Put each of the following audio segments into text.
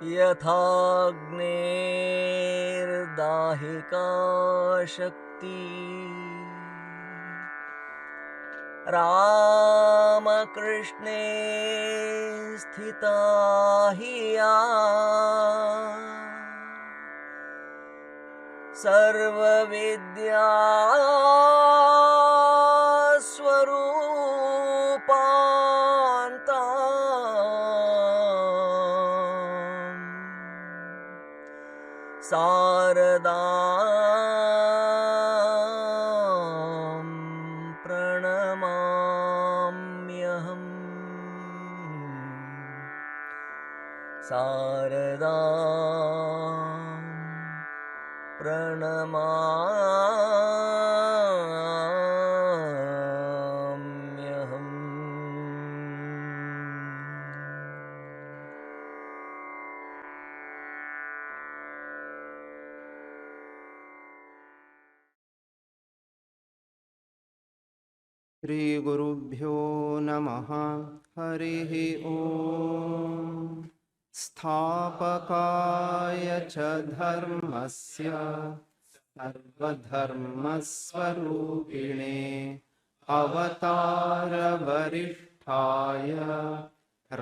यथाग्नेर्दाहिका शक्ति रामकृष्णे स्थिता हि या सर्वविद्या स्वरूपान्ता शारदां प्रणमाम्यहम् शारदां प्रणमाम्यहम्. श्री गुरुभ्यो नमः. हरिः ओम्. स्थापकाय च धर्मस्य सर्वधर्मस्वरूपिणे अवतारवरिष्ठाय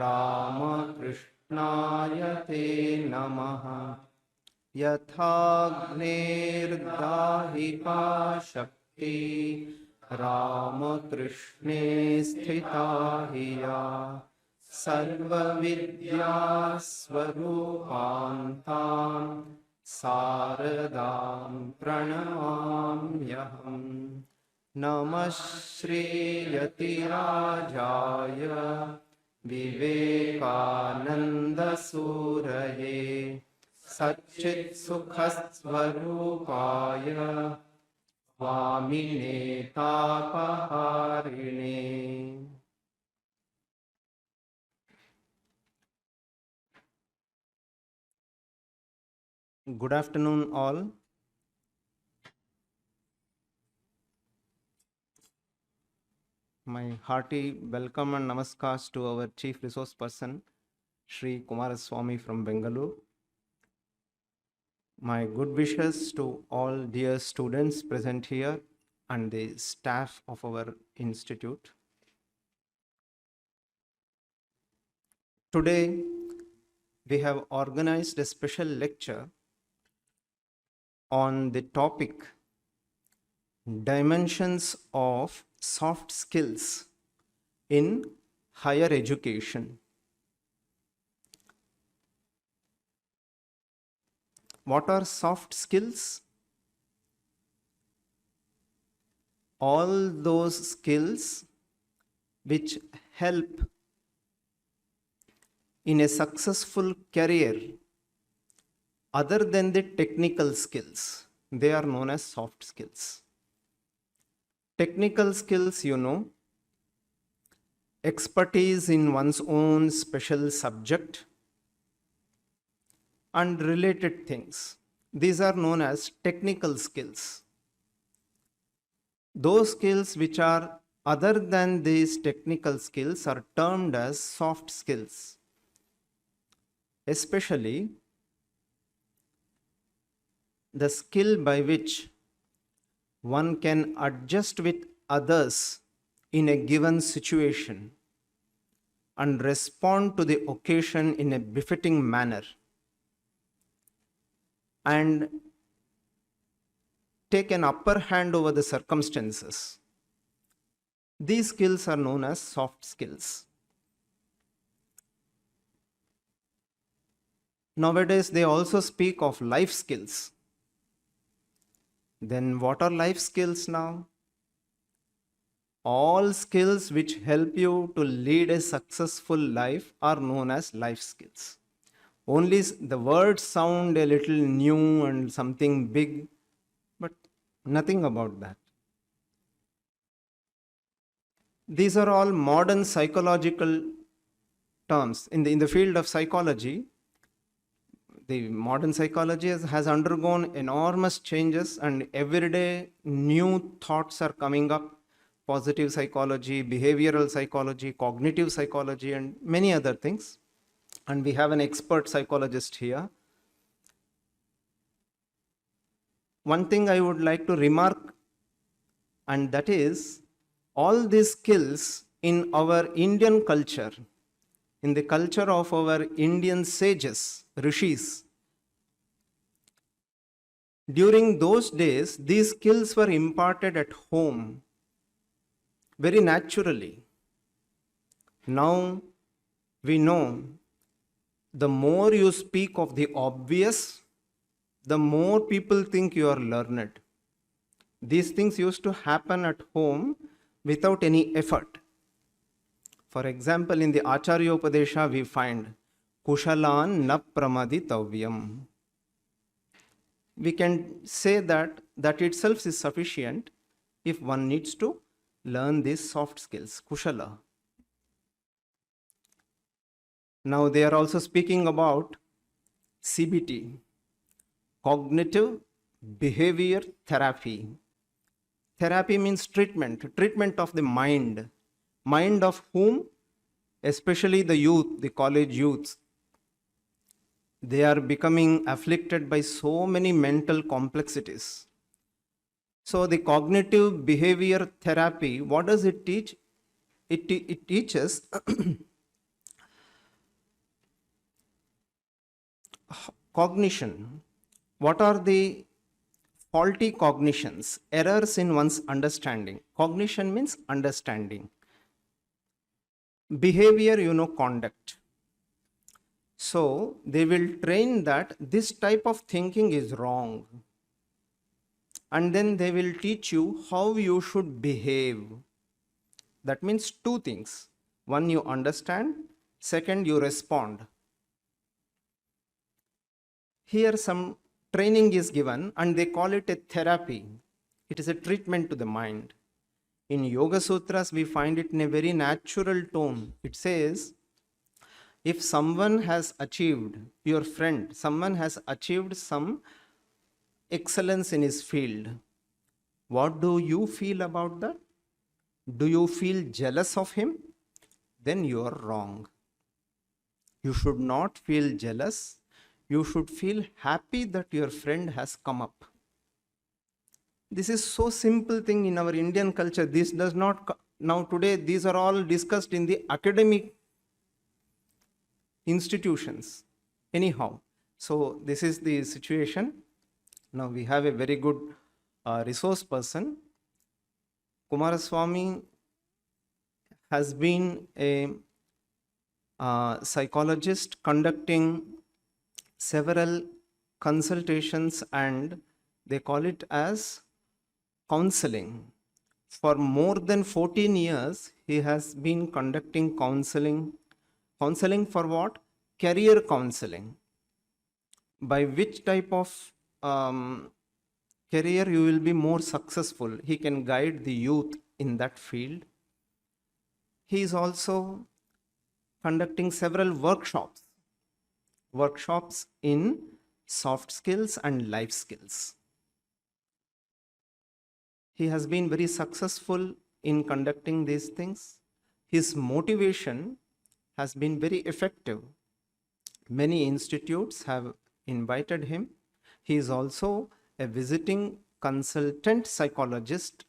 रामकृष्णाय ते नमः. यथाग्नेर्दाहिका शक्ति रामकृष्णे स्थिता हि या सर्वविद्यास्वरूपान्तां शारदां प्रणमाम्यहम्. नमः श्रीयतिराजाय विवेकानन्दसूरये सच्चित्सुखस्वरूपाय स्वामिने तापहारिणे. Good afternoon, all. My hearty welcome and namaskars to our Chief Resource Person, Shri Kumara Swamy from Bangalore. My good wishes to all dear students present here and the staff of our institute. Today, we have organized a special lecture on the topic Dimensions of Soft Skills in Higher Education. What are soft skills? All those skills which help in a successful career other than the technical skills. They are known as soft skills. Technical skills, you know, expertise in one's own special subject and related things. These are known as technical skills. Those skills which are other than these technical skills are termed as soft skills. Especially the skill by which one can adjust with others in a given situation and respond to the occasion in a befitting manner and take an upper hand over the circumstances. These skills are known as soft skills. Nowadays, they also speak of life skills. Then what are life skills now? All skills which help you to lead a successful life are known as life skills. Only the words sound a little new and something big, but nothing about that. These are all modern psychological terms. In the field of psychology, the modern psychology has undergone enormous changes, and every day new thoughts are coming up. Positive psychology, behavioral psychology, cognitive psychology, and many other things. and we have an expert psychologist here. One thing I would like to remark, and that is all these skills in our Indian culture, in the culture of our Indian sages, rishis, during those days, these skills were imparted at home very naturally. Now we know the more you speak of the obvious, the more people think you are learned. These things used to happen at home without any effort. For example, in the Acharyopadesha, we find Kushalan na pramaditavyam. We can say that itself is sufficient if one needs to learn these soft skills, kushala. Now they are also speaking about CBT, cognitive behavior therapy. Therapy means treatment of the mind. Mind of whom? Especially the youth, the college youths. They are becoming afflicted by so many mental complexities. So the cognitive behavior therapy, what does it teach? It teaches cognition. What are the faulty cognitions, errors in one's understanding? Cognition means understanding. Behavior, conduct. So they will train that this type of thinking is wrong. And then they will teach you how you should behave. That means two things. One, you understand. Second, you respond. Here some training is given and they call it a therapy. It is a treatment to the mind. In Yoga Sutras, we find it in a very natural tone. It says, if someone has achieved, your friend, someone has achieved some excellence in his field, what do you feel about that? Do you feel jealous of him? Then you are wrong. You should not feel jealous. You should feel happy that your friend has come up. This is so simple thing in our Indian culture. This does not, now today, these are all discussed in the academic institutions. Anyhow, so this is the situation. Now we have a very good resource person. Kumara Swamy has been a psychologist conducting several consultations, and they call it as counseling. For more than 14 years, he has been conducting counseling. Counseling for what? Career counseling. By which type of career you will be more successful. He can guide the youth in that field. He is also conducting several workshops in soft skills and life skills. He has been very successful in conducting these things. His motivation has been very effective. Many institutes have invited him. He is also a visiting consultant psychologist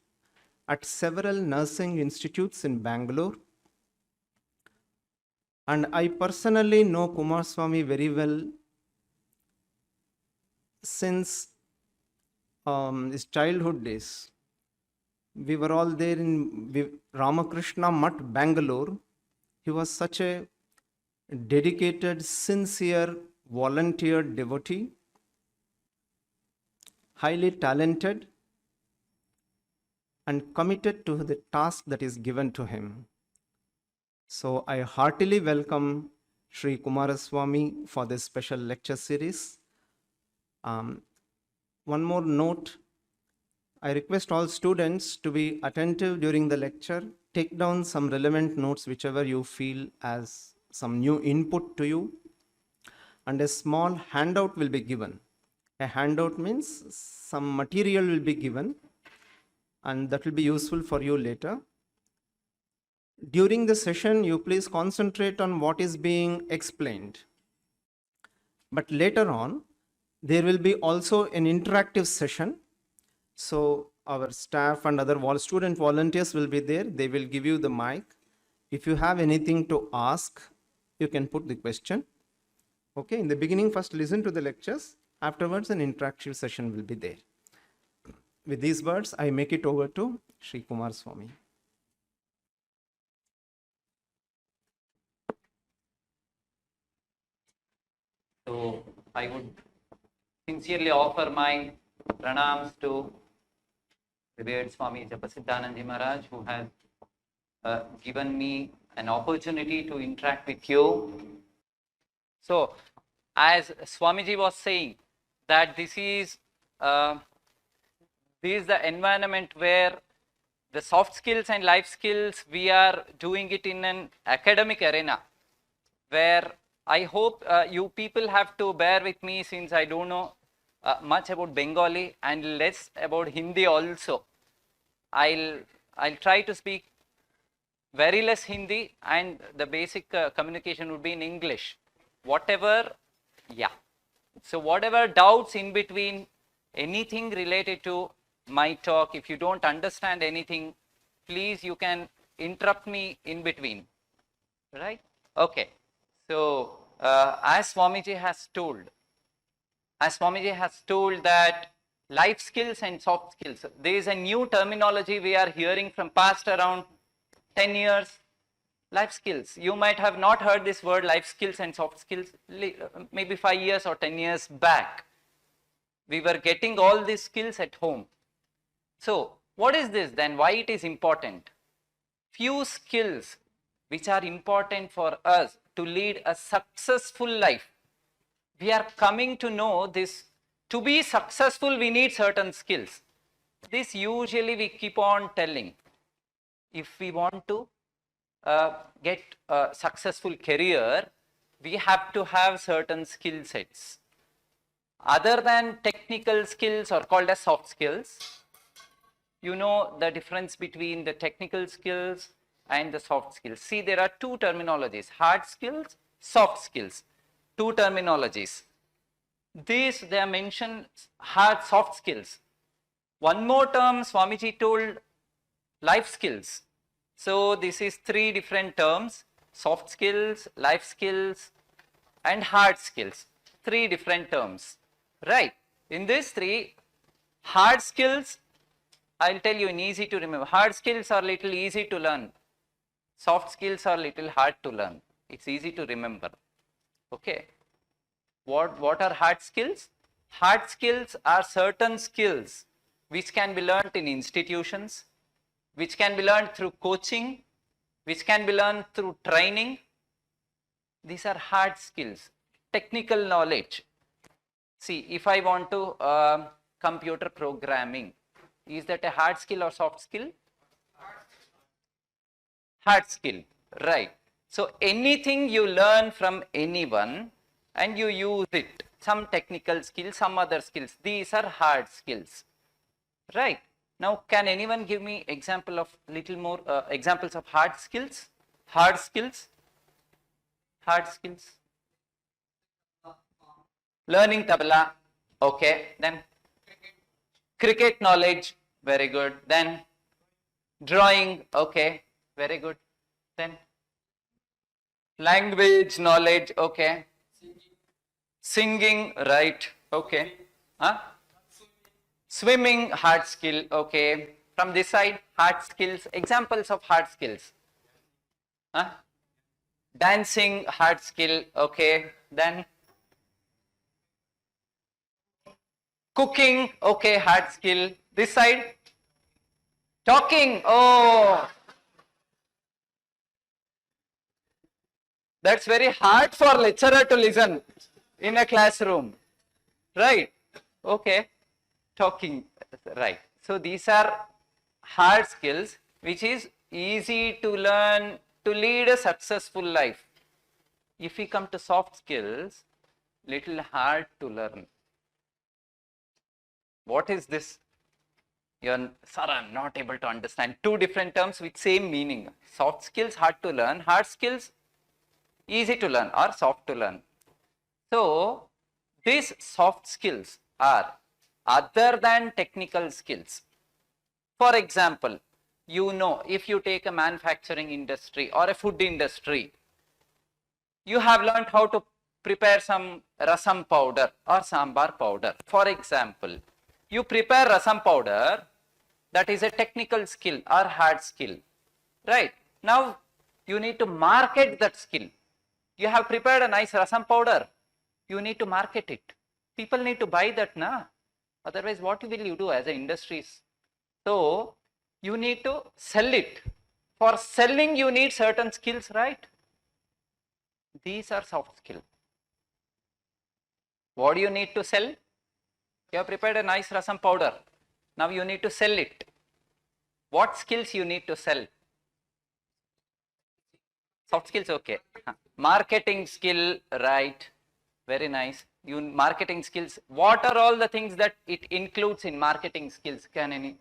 at several nursing institutes in Bangalore. And I personally know Kumar Swamy very well since his childhood days. We were all there in Ramakrishna Mutt, Bangalore. He was such a dedicated, sincere, volunteer devotee, highly talented, and committed to the task that is given to him. So I heartily welcome Sri Kumara Swamy for this special lecture series. One more note, I request all students to be attentive during the lecture. Take down some relevant notes, whichever you feel as some new input to you. And a small handout will be given. A handout means some material will be given, and that will be useful for you later. During the session, you please concentrate on what is being explained. But later on, there will be also an interactive session. So our staff and other student volunteers will be there. They will give you the mic. If you have anything to ask, you can put the question. Okay, in the beginning, first listen to the lectures. Afterwards, an interactive session will be there. With these words, I make it over to Sri Kumar Swamy. So I would sincerely offer my pranams to revered Swami Japasiddhananji Maharaj, who has given me an opportunity to interact with you. So, as Swamiji was saying, that this is the environment where the soft skills and life skills, we are doing it in an academic arena, where I hope you people have to bear with me, since I don't know much about Bengali and less about Hindi also. I'll try to speak very less Hindi, and the basic communication would be in English. Whatever, yeah. So whatever doubts in between, anything related to my talk, if you don't understand anything, please, you can interrupt me in between, right? Okay. So as Swamiji has told that life skills and soft skills, there is a new terminology we are hearing from past around 10 years. Life skills, you might have not heard this word life skills and soft skills maybe 5 years or 10 years back. We were getting all these skills at home. So what is this then? Why it is important? Few skills which are important for us to lead a successful life. We are coming to know this. To be successful, we need certain skills. This usually we keep on telling. If we want to get a successful career, we have to have certain skill sets. Other than technical skills are called as soft skills. You know the difference between the technical skills and the soft skills. See, there are two terminologies: hard skills, soft skills. Two terminologies. These, they are mentioned hard, soft skills. One more term Swamiji told, life skills. So this is three different terms: soft skills, life skills, and hard skills. Three different terms, right? In these three, hard skills, I'll tell you in easy to remember. Hard skills are little easy to learn. Soft skills are little hard to learn. It's easy to remember. Okay. What are hard skills? Hard skills are certain skills which can be learnt in institutions, which can be learned through coaching, which can be learned through training. These are hard skills. Technical knowledge. See, if I want to computer programming, is that a hard skill or soft skill? Hard skill, right. So anything you learn from anyone and you use it, some technical skills, some other skills, these are hard skills, right. Now, can anyone give me example of little more examples of hard skills? Hard skills? Hard skills? Learning tabla, okay. Then cricket knowledge, very good. Then drawing, okay, very good. Then language knowledge, okay. Singing, right, okay. Huh? Swimming, hard skill, okay. From this side, hard skills, examples of hard skills. Huh? Dancing, hard skill, okay. Then cooking, okay, hard skill. This side, talking, oh, that's very hard for lecturer to listen in a classroom, right? Okay, talking, right. So these are hard skills which is easy to learn to lead a successful life. If we come to soft skills, little hard to learn. What is this? Sir, I'm not able to understand. Two different terms with same meaning. Soft skills, hard to learn. Hard skills, easy to learn or soft to learn. So, these soft skills are other than technical skills. For example, if you take a manufacturing industry or a food industry, you have learned how to prepare some rasam powder or sambar powder. For example, you prepare rasam powder, that is a technical skill or hard skill, right? Now, you need to market that skill. You have prepared a nice rasam powder, you need to market it. People need to buy that, na? Otherwise, what will you do as an industries? So, you need to sell it. For selling, you need certain skills, right? These are soft skills. What do you need to sell? You have prepared a nice rasam powder. Now you need to sell it. What skills you need to sell? Soft skills, okay. Marketing skill, right. Very nice. Marketing skills. What are all the things that it includes in marketing skills? Can any?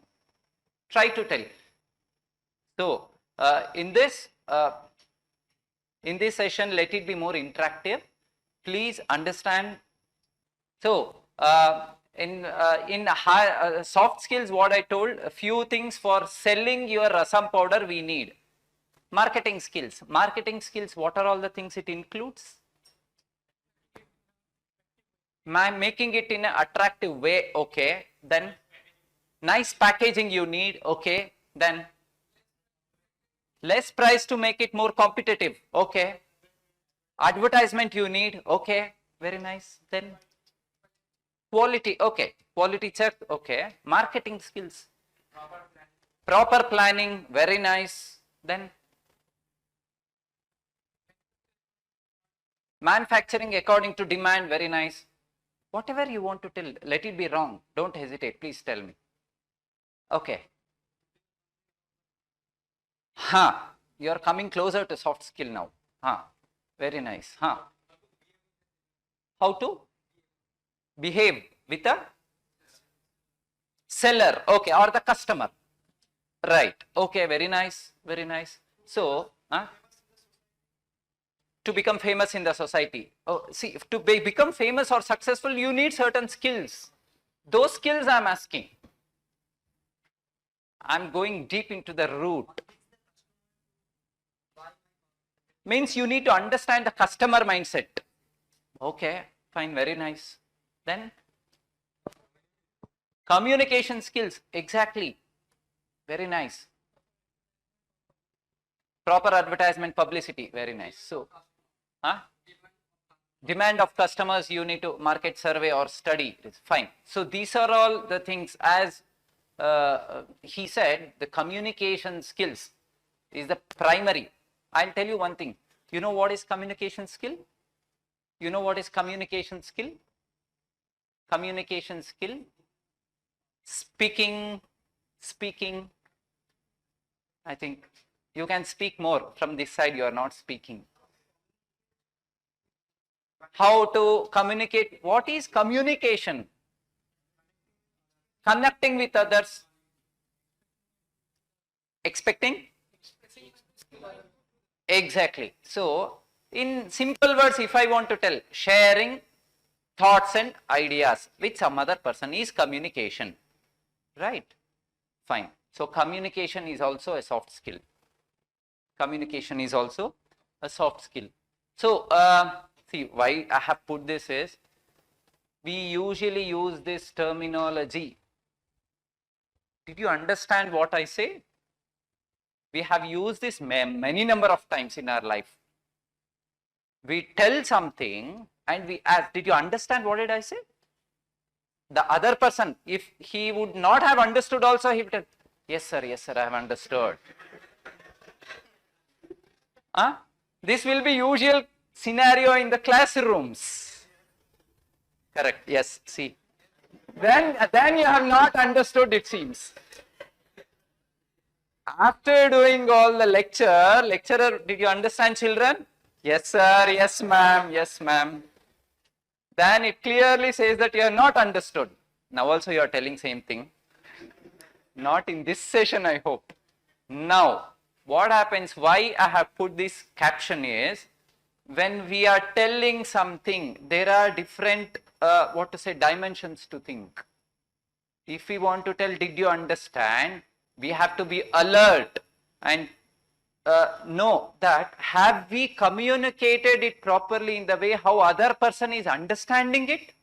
Try to tell. So, in this session, let it be more interactive. Please understand. So, in soft skills, what I told, a few things for selling your rasam powder we need. Marketing skills. Marketing skills, what are all the things it includes? Making it in an attractive way, okay. Then, nice packaging you need, okay. Then, less price to make it more competitive, okay. Advertisement you need, okay. Very nice. Then, quality, okay. Quality check, okay. Marketing skills. Proper planning, very nice. Then, manufacturing according to demand, very nice. Whatever you want to tell, let it be wrong. Don't hesitate, please tell me. Okay. You are coming closer to soft skill now. Very nice. How to behave with a seller, okay, or the customer, right? Okay, very nice, very nice. So, to become famous in the society. Oh, see, to become famous or successful, you need certain skills. Those skills I am asking. I am going deep into the root. Means you need to understand the customer mindset. Okay, fine, very nice. Then, communication skills, exactly, very nice. Proper advertisement, publicity, very nice. So, demand of customers, you need to market survey or study, it's fine. So, these are all the things, as he said, the communication skills is the primary. I'll tell you one thing. You know what is communication skill? You know what is communication skill? Communication skill, speaking. I think you can speak more. From this side, you are not speaking. How to communicate? What is communication? Connecting with others. Expecting? Exactly. So, in simple words, if I want to tell, sharing thoughts and ideas with some other person is communication, right? Fine. So, communication is also a soft skill. Communication is also a soft skill. So, see, why I have put this is, we usually use this terminology. Did you understand what I say? We have used this many number of times in our life. We tell something and we ask, did you understand what did I say? The other person, if he would not have understood also, he would tell, yes sir, I have understood. This will be usual scenario in the classrooms. Correct, yes, see. Then you have not understood, it seems. After doing all the lecturer, did you understand, children? Yes sir, yes ma'am. Then it clearly says that you are not understood. Now also you are telling same thing. Not in this session, I hope. Now, what happens, why I have put this caption is, when we are telling something, there are different, dimensions to think. If we want to tell, did you understand? We have to be alert and know that, have we communicated it properly in the way how other person is understanding it?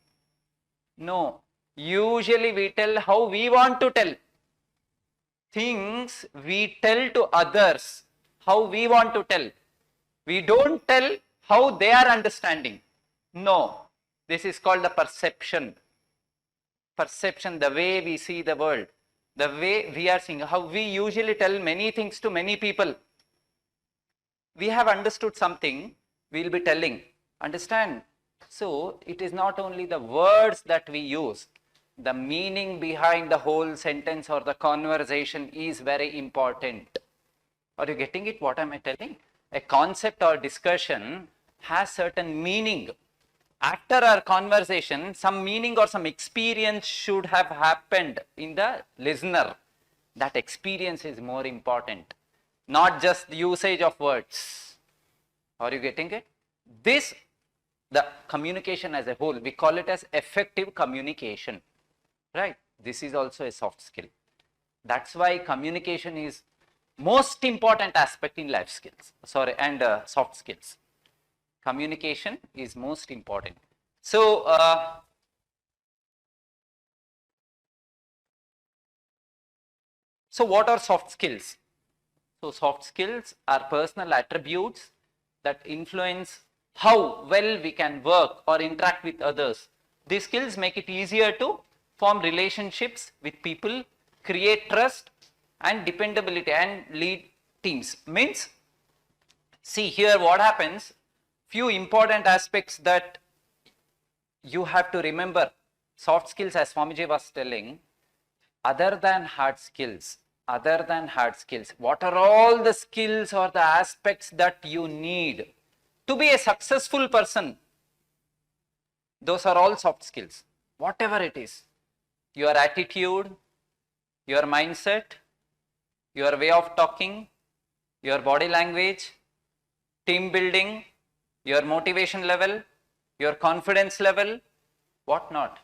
No. Usually we tell how we want to tell. Things we tell to others how we want to tell. We don't tell how they are understanding. No. This is called the perception. Perception, the way we see the world, the way we are seeing, how we usually tell many things to many people. We have understood something, we will be telling. Understand? So, it is not only the words that we use, the meaning behind the whole sentence or the conversation is very important. Are you getting it? What am I telling? A concept or discussion has certain meaning. After our conversation, some meaning or some experience should have happened in the listener. That experience is more important, not just the usage of words. Are you getting it? This, the communication as a whole, we call it as effective communication, right? This is also a soft skill. That's why communication is most important aspect in life skills, and soft skills. Communication is most important. So, what are soft skills? So, soft skills are personal attributes that influence how well we can work or interact with others. These skills make it easier to form relationships with people, create trust and dependability, and lead teams. Means, see here what happens, few important aspects that you have to remember. Soft skills, as Swamiji was telling, other than hard skills, what are all the skills or the aspects that you need to be a successful person? Those are all soft skills, whatever it is. Your attitude, your mindset, your way of talking, your body language, team building, your motivation level, your confidence level, what not.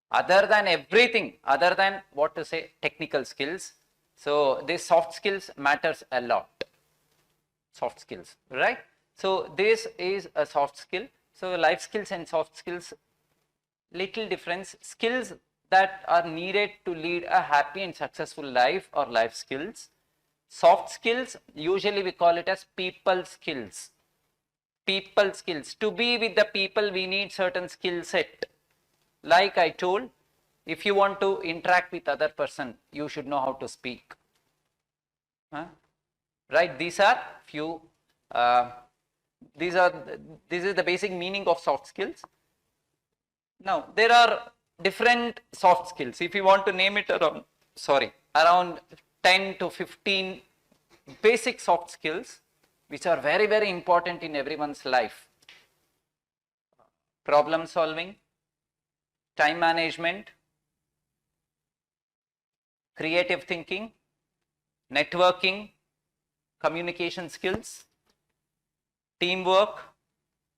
Other than everything, other than technical skills. So, these soft skills matters a lot. Soft skills, right? So, this is a soft skill. So, life skills and soft skills, little difference. Skills that are needed to lead a happy and successful life or life skills. Soft skills, usually we call it as people skills. People skills. To be with the people, we need certain skill set. Like I told, if you want to interact with other person, you should know how to speak. Right? These are few. This is the basic meaning of soft skills. Now there are different soft skills. If you want to name it around 10 to 15 basic soft skills, which are very, very important in everyone's life. Problem solving, time management, creative thinking, networking, communication skills, teamwork,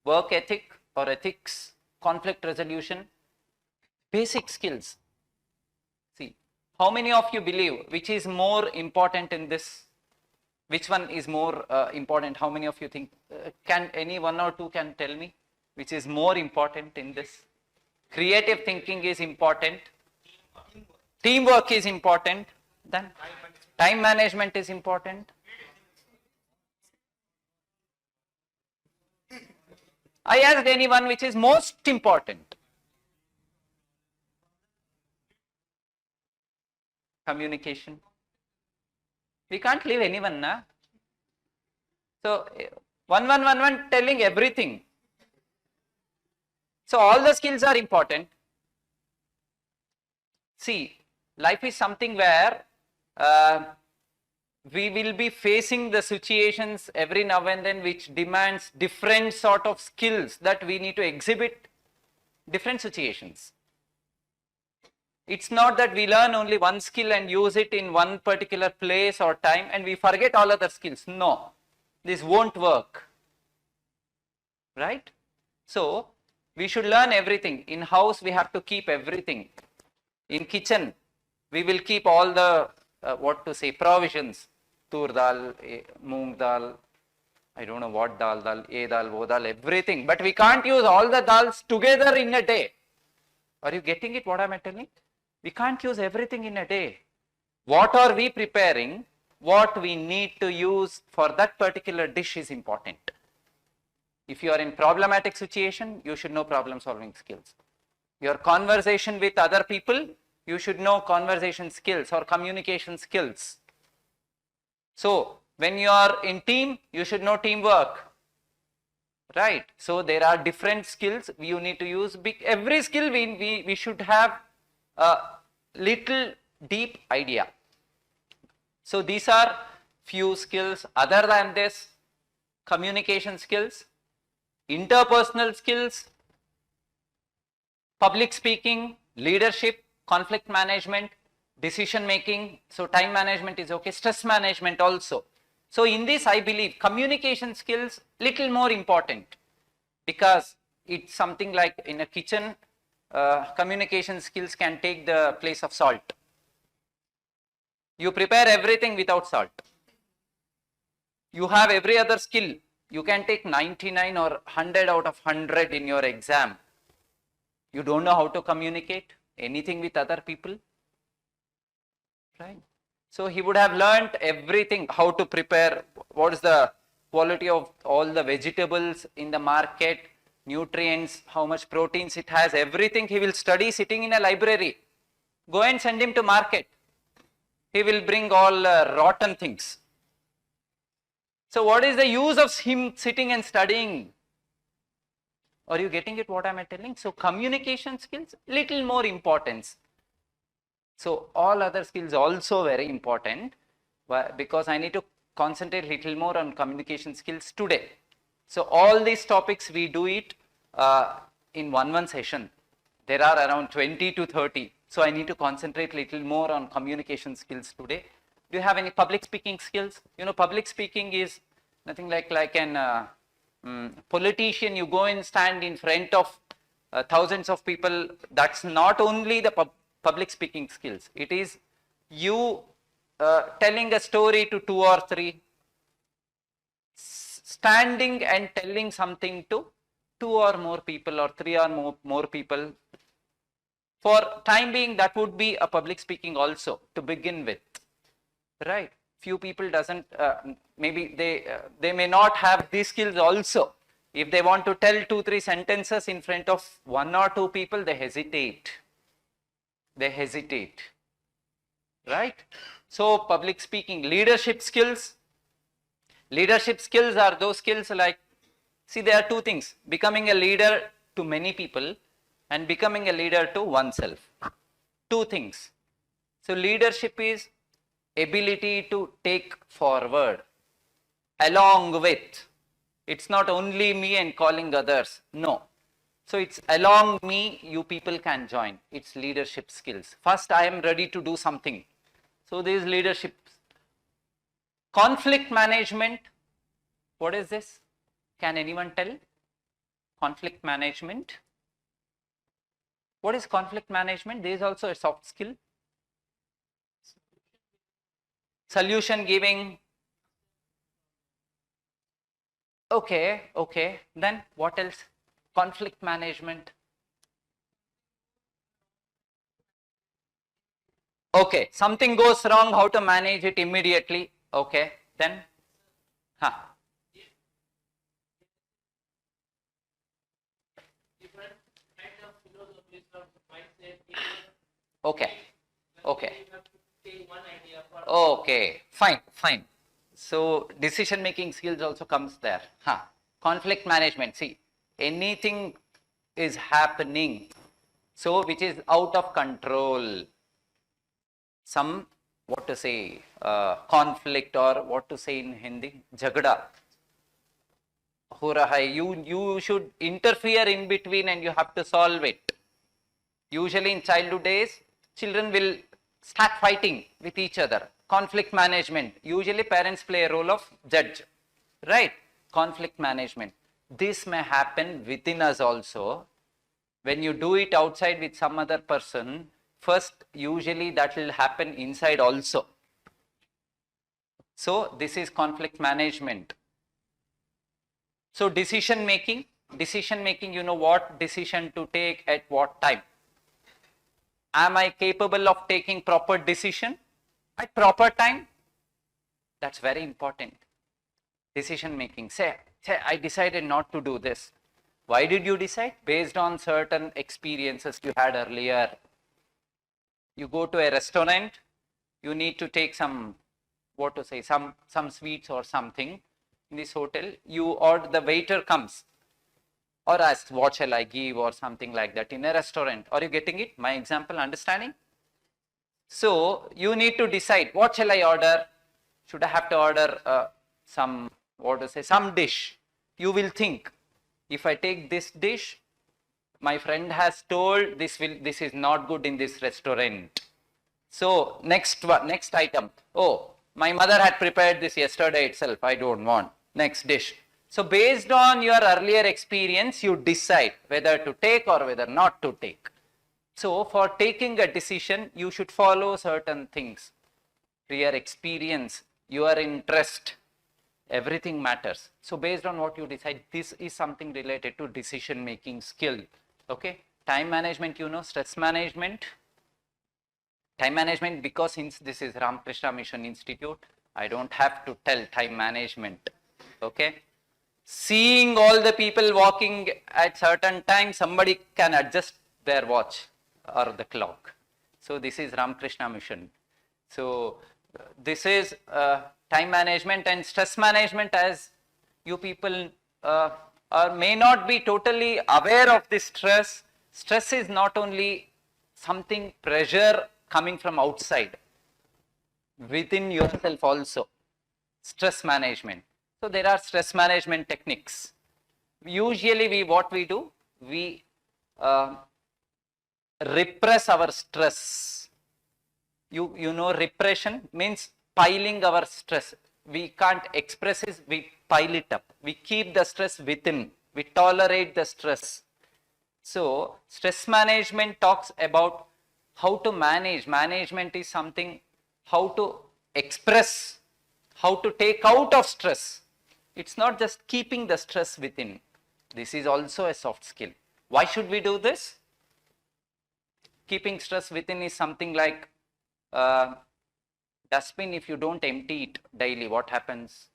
work ethic or ethics, conflict resolution, basic skills. See, how many of you believe which is more important in this? Which one is more important? How many of you think? Can any one or two can tell me which is more important in this? Creative thinking is important. Teamwork is important. Then time management is important. I asked anyone which is most important. Communication. We can't leave anyone, na? So, one telling everything. So, all the skills are important. See, life is something where we will be facing the situations every now and then which demands different sort of skills that we need to exhibit different situations. It's not that we learn only one skill and use it in one particular place or time and we forget all other skills. No, this won't work. Right? So, we should learn everything. In house, we have to keep everything. In kitchen, we will keep all the, provisions. Tur dal, moong dal, I don't know what dal, wo dal, everything. But we can't use all the dals together in a day. Are you getting it, what am I telling? We can't use everything in a day. What are we preparing? What we need to use for that particular dish is important. If you are in problematic situation, you should know problem solving skills. Your conversation with other people, you should know conversation skills or communication skills. So, when you are in team, you should know teamwork. Right? So, there are different skills you need to use. Every skill we should have a little deep idea. So, these are few skills. Other than this, communication skills, interpersonal skills, public speaking, leadership, conflict management, decision making. So, time management is okay, stress management also. So, in this I believe communication skills little more important, because it's something like in a kitchen, communication skills can take the place of salt. You prepare everything without salt. You have every other skill. You can take 99 or 100 out of 100 in your exam. You don't know how to communicate anything with other people. Right? So he would have learnt everything, how to prepare, what is the quality of all the vegetables in the market, nutrients, how much proteins it has, everything he will study sitting in a library. Go and send him to market. He will bring all rotten things. So what is the use of him sitting and studying? Are you getting it, what am I telling? So communication skills, little more importance. So all other skills also very important, because I need to concentrate little more on communication skills today. So all these topics we do it in one session. There are around 20 to 30. So I need to concentrate little more on communication skills today. Do you have any public speaking skills? You know, public speaking is nothing like an politician. You go and stand in front of thousands of people. That's not only the public speaking skills. It is you telling a story to 2 or 3, standing and telling something to 2 or more people or 3 or more people. For time being, that would be a public speaking also to begin with, right? Few people doesn't, maybe they may not have these skills also. If they want to tell 2-3 sentences in front of 1 or 2 people, they hesitate. They hesitate, right? So public speaking, leadership skills. Leadership skills are those skills like, see, there are 2 things, becoming a leader to many people and becoming a leader to oneself. 2 things. So leadership is ability to take forward along with. It's not only me and calling others. No. So it's along me, you people can join. It's leadership skills. First, I am ready to do something. So there is leadership. Conflict management. What is this? Can anyone tell? Conflict management. What is conflict management? There is also a soft skill. Solution giving. Okay, okay. Then what else? Conflict management. Okay, something goes wrong, how to manage it immediately. Okay, then? Huh. Okay, okay. Okay, fine, fine. So decision making skills also comes there. Huh. Conflict management, see, anything is happening, so which is out of control. Some, what to say, conflict, or what to say in Hindi, jhagda. Ho raha hai, you should interfere in between and you have to solve it. Usually in childhood days, children will start fighting with each other. Conflict management. Usually parents play a role of judge, right? Conflict management. This may happen within us also. When you do it outside with some other person, first usually that will happen inside also. So this is conflict management. So decision making, you know what decision to take at what time. Am I capable of taking proper decision at proper time? That's very important. Decision making. Say I decided not to do this. Why did you decide? Based on certain experiences you had earlier. You go to a restaurant, you need to take some, some sweets or something in this hotel. The waiter comes or asks, what shall I give or something like that in a restaurant. Are you getting it? My example, understanding? So you need to decide, what shall I order? Should I have to order some dish? You will think, if I take this dish, my friend has told this is not good in this restaurant. So next item. Oh, my mother had prepared this yesterday itself. I don't want. Next dish. So based on your earlier experience, you decide whether to take or whether not to take. So for taking a decision, you should follow certain things. Your experience, your interest, everything matters. So based on what you decide, this is something related to decision making skill. Okay. Time management, stress management. Time management, because since this is Ramakrishna Mission Institute, I don't have to tell time management. Okay. Seeing all the people walking at certain time, somebody can adjust their watch or the clock. So this is Ramakrishna Mission. So this is time management and stress management, as you people may not be totally aware of this stress. Stress is not only something, pressure coming from outside, within yourself also. Stress management. So there are stress management techniques. Usually we repress our stress. You know, repression means piling our stress. We can't express it, we pile it up. We keep the stress within. We tolerate the stress. So stress management talks about how to manage. Management is something, how to express, how to take out of stress. It's not just keeping the stress within. This is also a soft skill. Why should we do this? Keeping stress within is something like dustbin. If you don't empty it daily, what happens?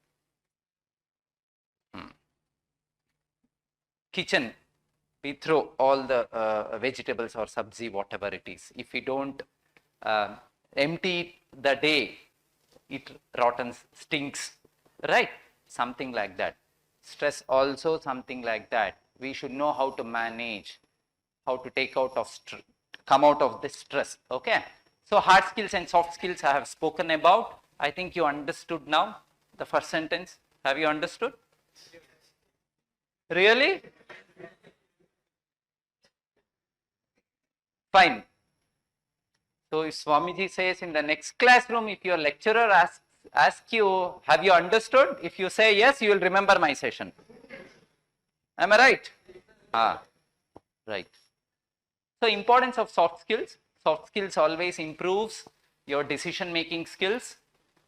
Kitchen, we throw all the vegetables or sabzi, whatever it is. If we don't empty it the day, it rottens, stinks, right? Something like that. Stress also something like that. We should know how to manage, how to take out of come out of this stress. Okay. So hard skills and soft skills I have spoken about. I think you understood now the first sentence. Have you understood? Really? Fine. So if Swamiji says in the next classroom, if your lecturer asks you, have you understood? If you say yes, you will remember my session. Am I right? Right. So importance of soft skills. Soft skills always improves your decision making skills.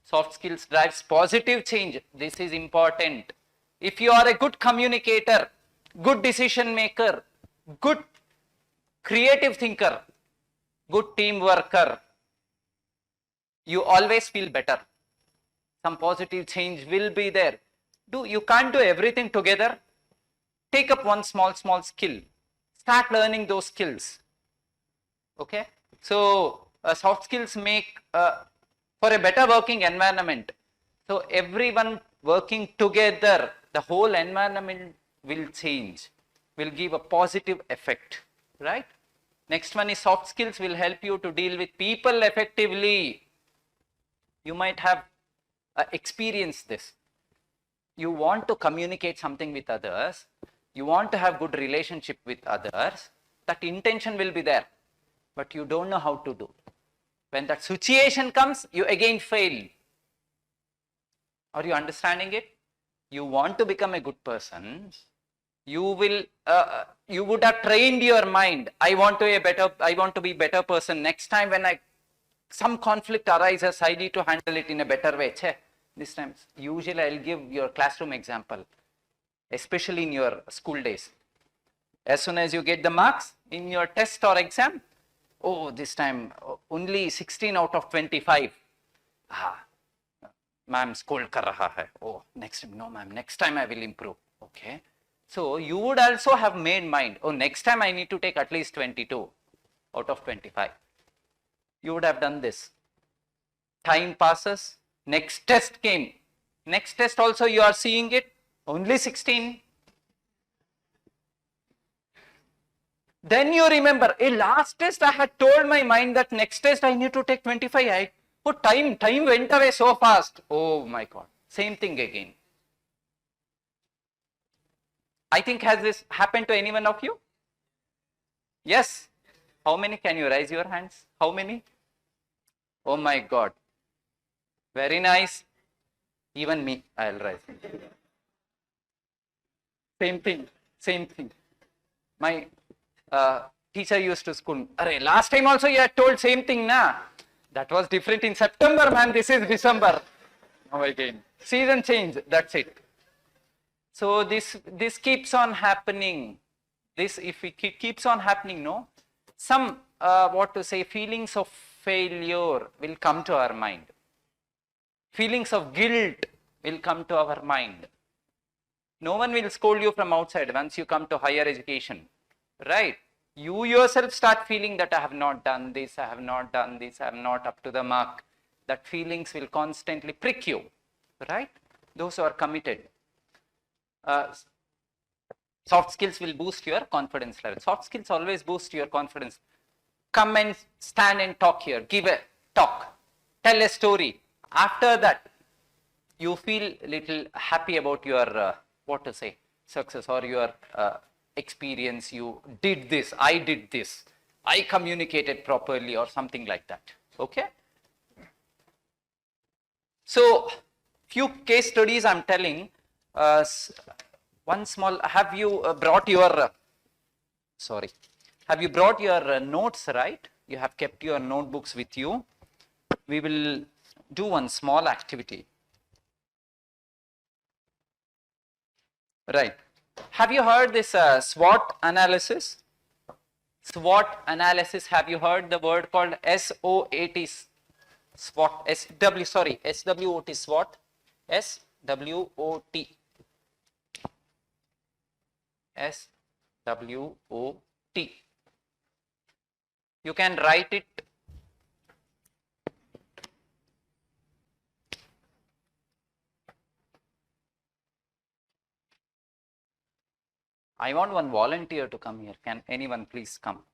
Soft skills drives positive change. This is important. If you are a good communicator, good decision maker, good creative thinker, good team worker, you always feel better. Some positive change will be there. You can't do everything together. Take up one small skill. Start learning those skills. Okay. So soft skills make for a better working environment. So everyone working together, the whole environment will change, will give a positive effect, right? Next one is soft skills will help you to deal with people effectively. You might have experienced this. You want to communicate something with others. You want to have good relationship with others. That intention will be there. but you don't know how to do. When that situation comes, you again fail. Are you understanding it? You want to become a good person, you would have trained your mind. I want to be better person. Next time when some conflict arises, I need to handle it in a better way. This time, usually I'll give your classroom example, especially in your school days. As soon as you get the marks in your test or exam, oh, this time only 16 out of 25. Ma'am scold kar raha hai. Oh, next time, no ma'am, next time I will improve. Okay. So you would also have made mind, oh, next time I need to take at least 22 out of 25. You would have done this. Time passes, next test came. Next test also you are seeing it, only 16. Then you remember, last test I had told my mind that next test I need to take 25. Time went away so fast. Oh my God. Same thing again. I think, has this happened to any one of you? Yes. How many? Can you raise your hands? How many? Oh my God. Very nice. Even me, I'll raise. Same thing. My teacher used to school me. Arey, last time also you had told same thing, na? That was different in September, man. This is December. Now again. Season change. That's it. So this keeps on happening. If it keeps on happening, no? Some, feelings of failure will come to our mind. Feelings of guilt will come to our mind. No one will scold you from outside once you come to higher education, right? You yourself start feeling that I have not done this, I am not up to the mark. That feelings will constantly prick you, right? Those who are committed. Soft skills will boost your confidence level. Soft skills always boost your confidence. Come and stand and talk here. Give a talk. Tell a story. After that, you feel little happy about your, success or your experience. You did this, I communicated properly or something like that. Okay? So, few case studies I'm telling. One small, have you brought your notes, right? You have kept your notebooks with you. We will do one small activity. Right. Have you heard this SWOT analysis? SWOT analysis, have you heard the word called SWOT? SWOT, SWOT, SWOT, SWOT. SWOT. You can write it. I want one volunteer to come here. Can anyone please come?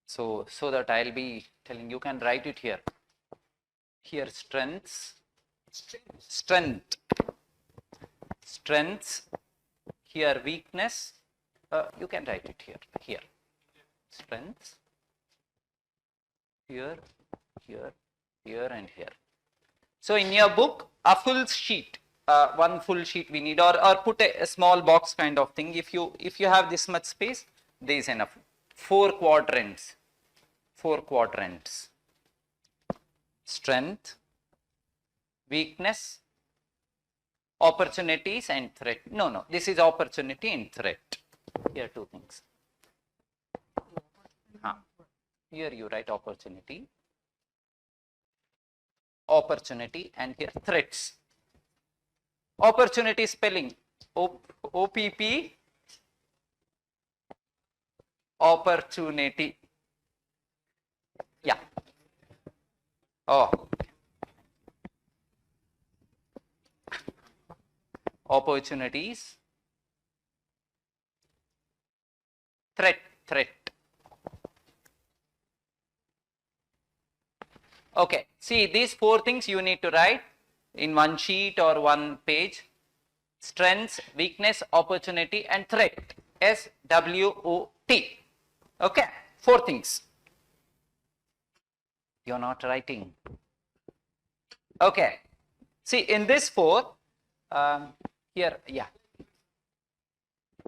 So that I'll be telling, you can write it here. Here, strengths. Here, weakness. You can write it here. Strengths. Here, and here. So in your book, a full sheet, one full sheet we need, or put a small box kind of thing. If you have this much space, there is enough. 4 quadrants. Strength, weakness, opportunities and threat. No, this is opportunity and threat. Here 2 things. Here you write opportunity, and here threats. Opportunity spelling OPP, opportunity. Yeah. Oh. Opportunities. Threat. Okay, see, these 4 things you need to write in one sheet or one page. Strengths, weakness, opportunity and threat. SWOT. Okay, 4 things. You're not writing. Okay. See, in this 4, here, yeah.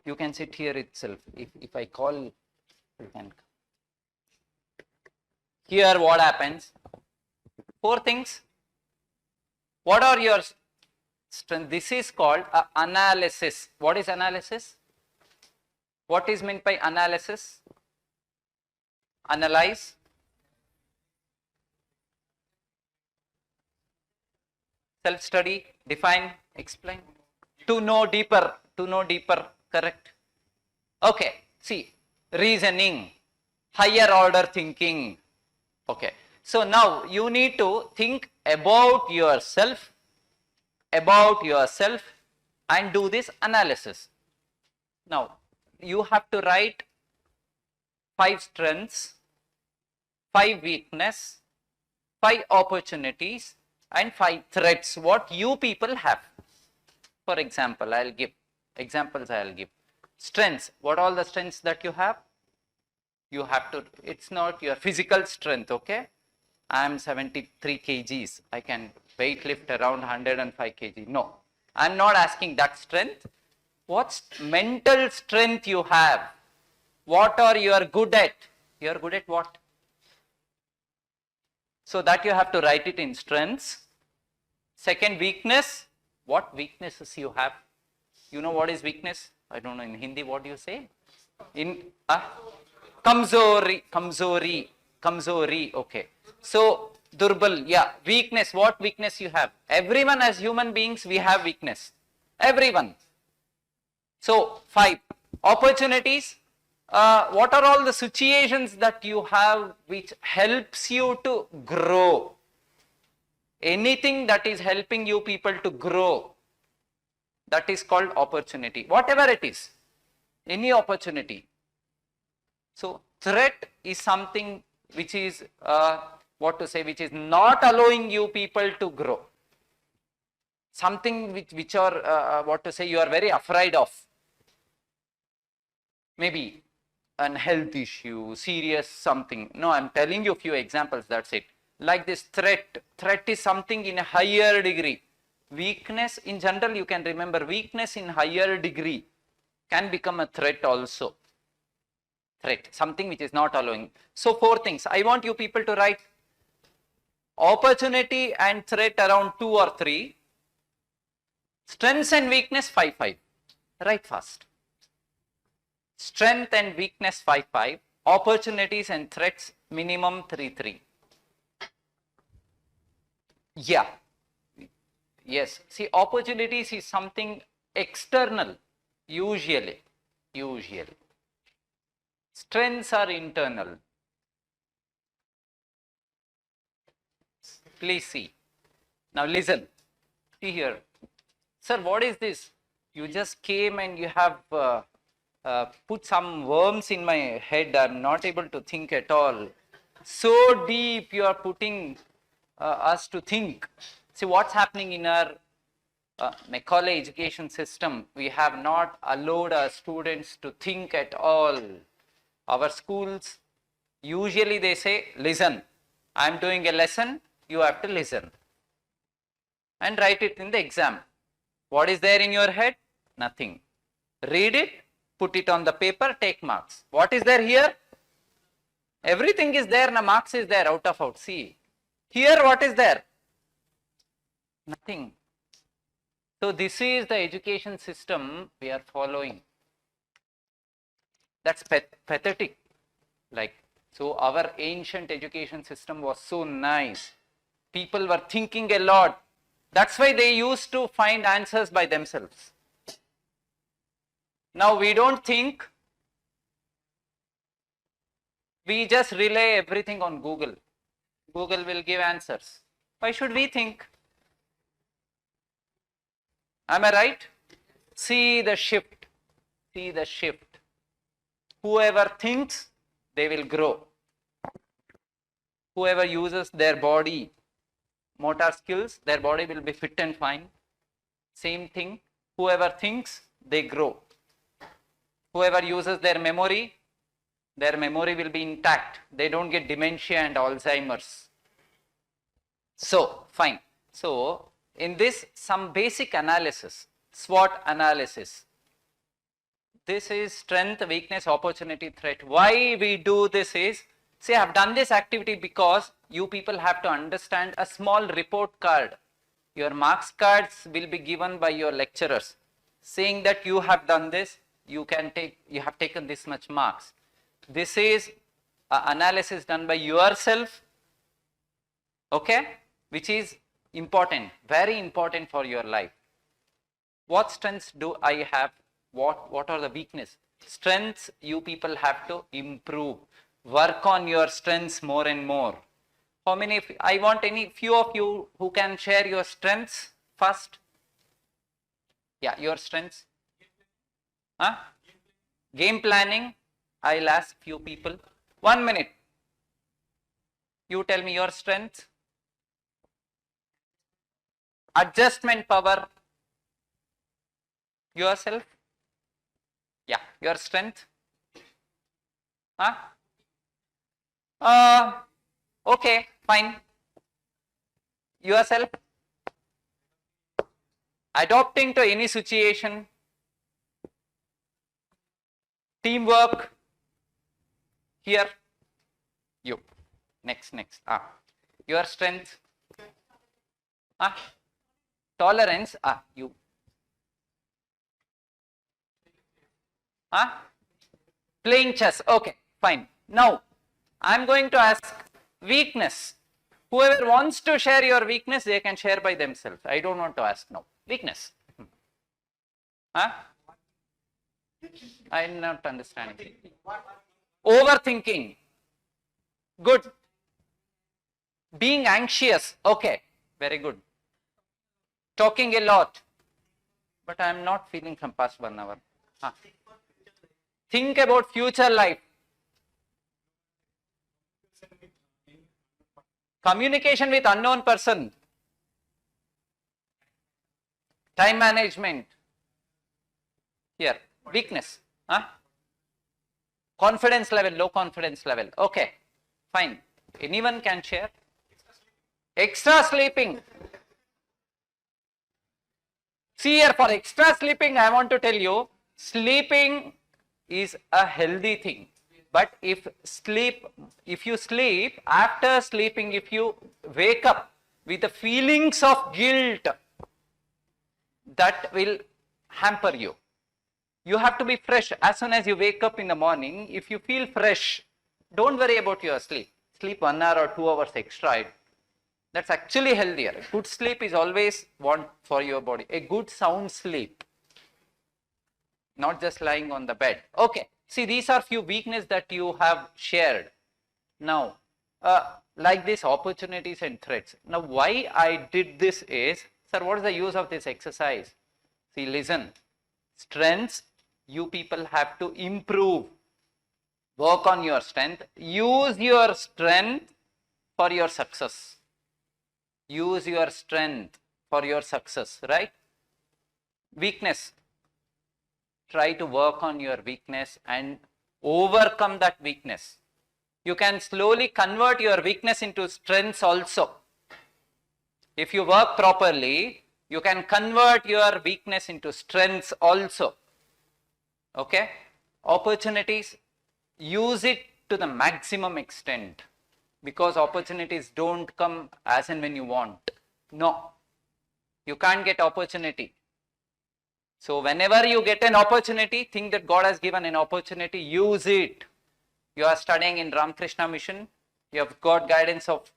You can sit here itself. If I call, you can. Here what happens? 4 things. What are your strengths? This is called analysis. What is analysis? What is meant by analysis? Analyze. Self-study, define, explain. To know deeper, correct. Okay, see, reasoning, higher order thinking. Okay, so now you need to think about yourself and do this analysis. Now, you have to write 5 strengths, 5 weakness, 5 opportunities, and 5 threats what you people have. For example, I'll give examples. Strengths. What all the strengths that you have? You have to. It's not your physical strength. Okay, I am 73 kgs. I can weight lift around 105 kg. No, I'm not asking that strength. What's mental strength you have? What are you are good at? You are good at what? So that you have to write it in strengths. Second, weakness. What weaknesses you have? You know what is weakness? I don't know in Hindi what do you say? In kamzori. Okay. So durbal, yeah, weakness. What weakness you have? Everyone as human beings we have weakness. Everyone. So 5 opportunities. What are all the situations that you have which helps you to grow? Anything that is helping you people to grow, that is called opportunity. Whatever it is, any opportunity. So threat is something which is which is not allowing you people to grow. Something which are you are very afraid of. Maybe an health issue, serious something. No, I'm telling you a few examples, that's it. Like this threat. Threat is something in a higher degree. Weakness, in general, you can remember, weakness in higher degree can become a threat also. Threat, something which is not allowing. So 4 things. I want you people to write opportunity and threat around 2 or 3. Strengths and weakness 5. Write fast. Strength and weakness 5. Opportunities and threats minimum 3. Yeah. Yes. See, opportunities is something external, usually. Strengths are internal. Please see. Now listen. See here. Sir, what is this? You just came and you have put some worms in my head. I'm not able to think at all. So deep you are putting us to think. See what's happening in our Macaulay education system. We have not allowed our students to think at all. Our schools, usually they say, listen, I'm doing a lesson, you have to listen. And write it in the exam. What is there in your head? Nothing. Read it, put it on the paper, take marks. What is there here? Everything is there, na marks is there, out of out. See. Here what is there? Nothing. So this is the education system we are following. That's pathetic. Like, so our ancient education system was so nice. People were thinking a lot. That's why they used to find answers by themselves. Now we don't think. We just rely everything on Google. Google will give answers. Why should we think? Am I right? See the shift. Whoever thinks, they will grow. Whoever uses their body, motor skills, their body will be fit and fine. Same thing. Whoever thinks, they grow. Whoever uses their memory will be intact. They don't get dementia and Alzheimer's. So, fine. So, in this, some basic analysis, SWOT analysis. This is strength, weakness, opportunity, threat. Why we do this is, see, I have done this activity because you people have to understand a small report card. Your marks cards will be given by your lecturers, saying that you have done this, you have taken this much marks. This is analysis done by yourself, okay, which is important, very important for your life. What strengths do I have? What are the weaknesses? Strengths you people have to improve. Work on your strengths more and more. How many? I want few of you who can share your strengths first. Yeah, your strengths. Huh? Game planning. I'll ask few people. 1 minute. You tell me your strength. Adjustment power. Yourself. Yeah, your strength. Huh? Okay, fine. Yourself. Adapting to any situation. Teamwork. Here. You. Next. Your strength. Tolerance. You. Playing chess. Okay, fine. Now, I'm going to ask weakness. Whoever wants to share your weakness, they can share by themselves. I don't want to ask now. Weakness. I'm not understanding. Overthinking. Good. Being anxious. Okay, very good. Talking a lot. But I'm not feeling from past 1 hour. Think about future life. Communication with unknown person. Time management. Here, weakness. Confidence level, low confidence level. Okay, fine. Anyone can share? Extra sleeping. See here, for extra sleeping, I want to tell you, sleeping is a healthy thing. But if you sleep, after sleeping, if you wake up with the feelings of guilt, that will hamper you. You have to be fresh. As soon as you wake up in the morning, if you feel fresh, don't worry about your sleep. Sleep 1 hour or 2 hours extra. That's actually healthier. Good sleep is always want for your body. A good sound sleep. Not just lying on the bed. Okay. See, these are few weaknesses that you have shared. Now, like this, opportunities and threats. Now, why I did this is, sir, what is the use of this exercise? See, listen. Strengths, you people have to improve. Work on your strength. Use your strength for your success. Use your strength for your success, right? Weakness. Try to work on your weakness and overcome that weakness. You can slowly convert your weakness into strengths also. If you work properly, you can convert your weakness into strengths also. Okay? Opportunities, use it to the maximum extent, because opportunities don't come as and when you want. No. You can't get opportunity. So whenever you get an opportunity, think that God has given an opportunity, use it. You are studying in Ramakrishna Mission, you have got guidance of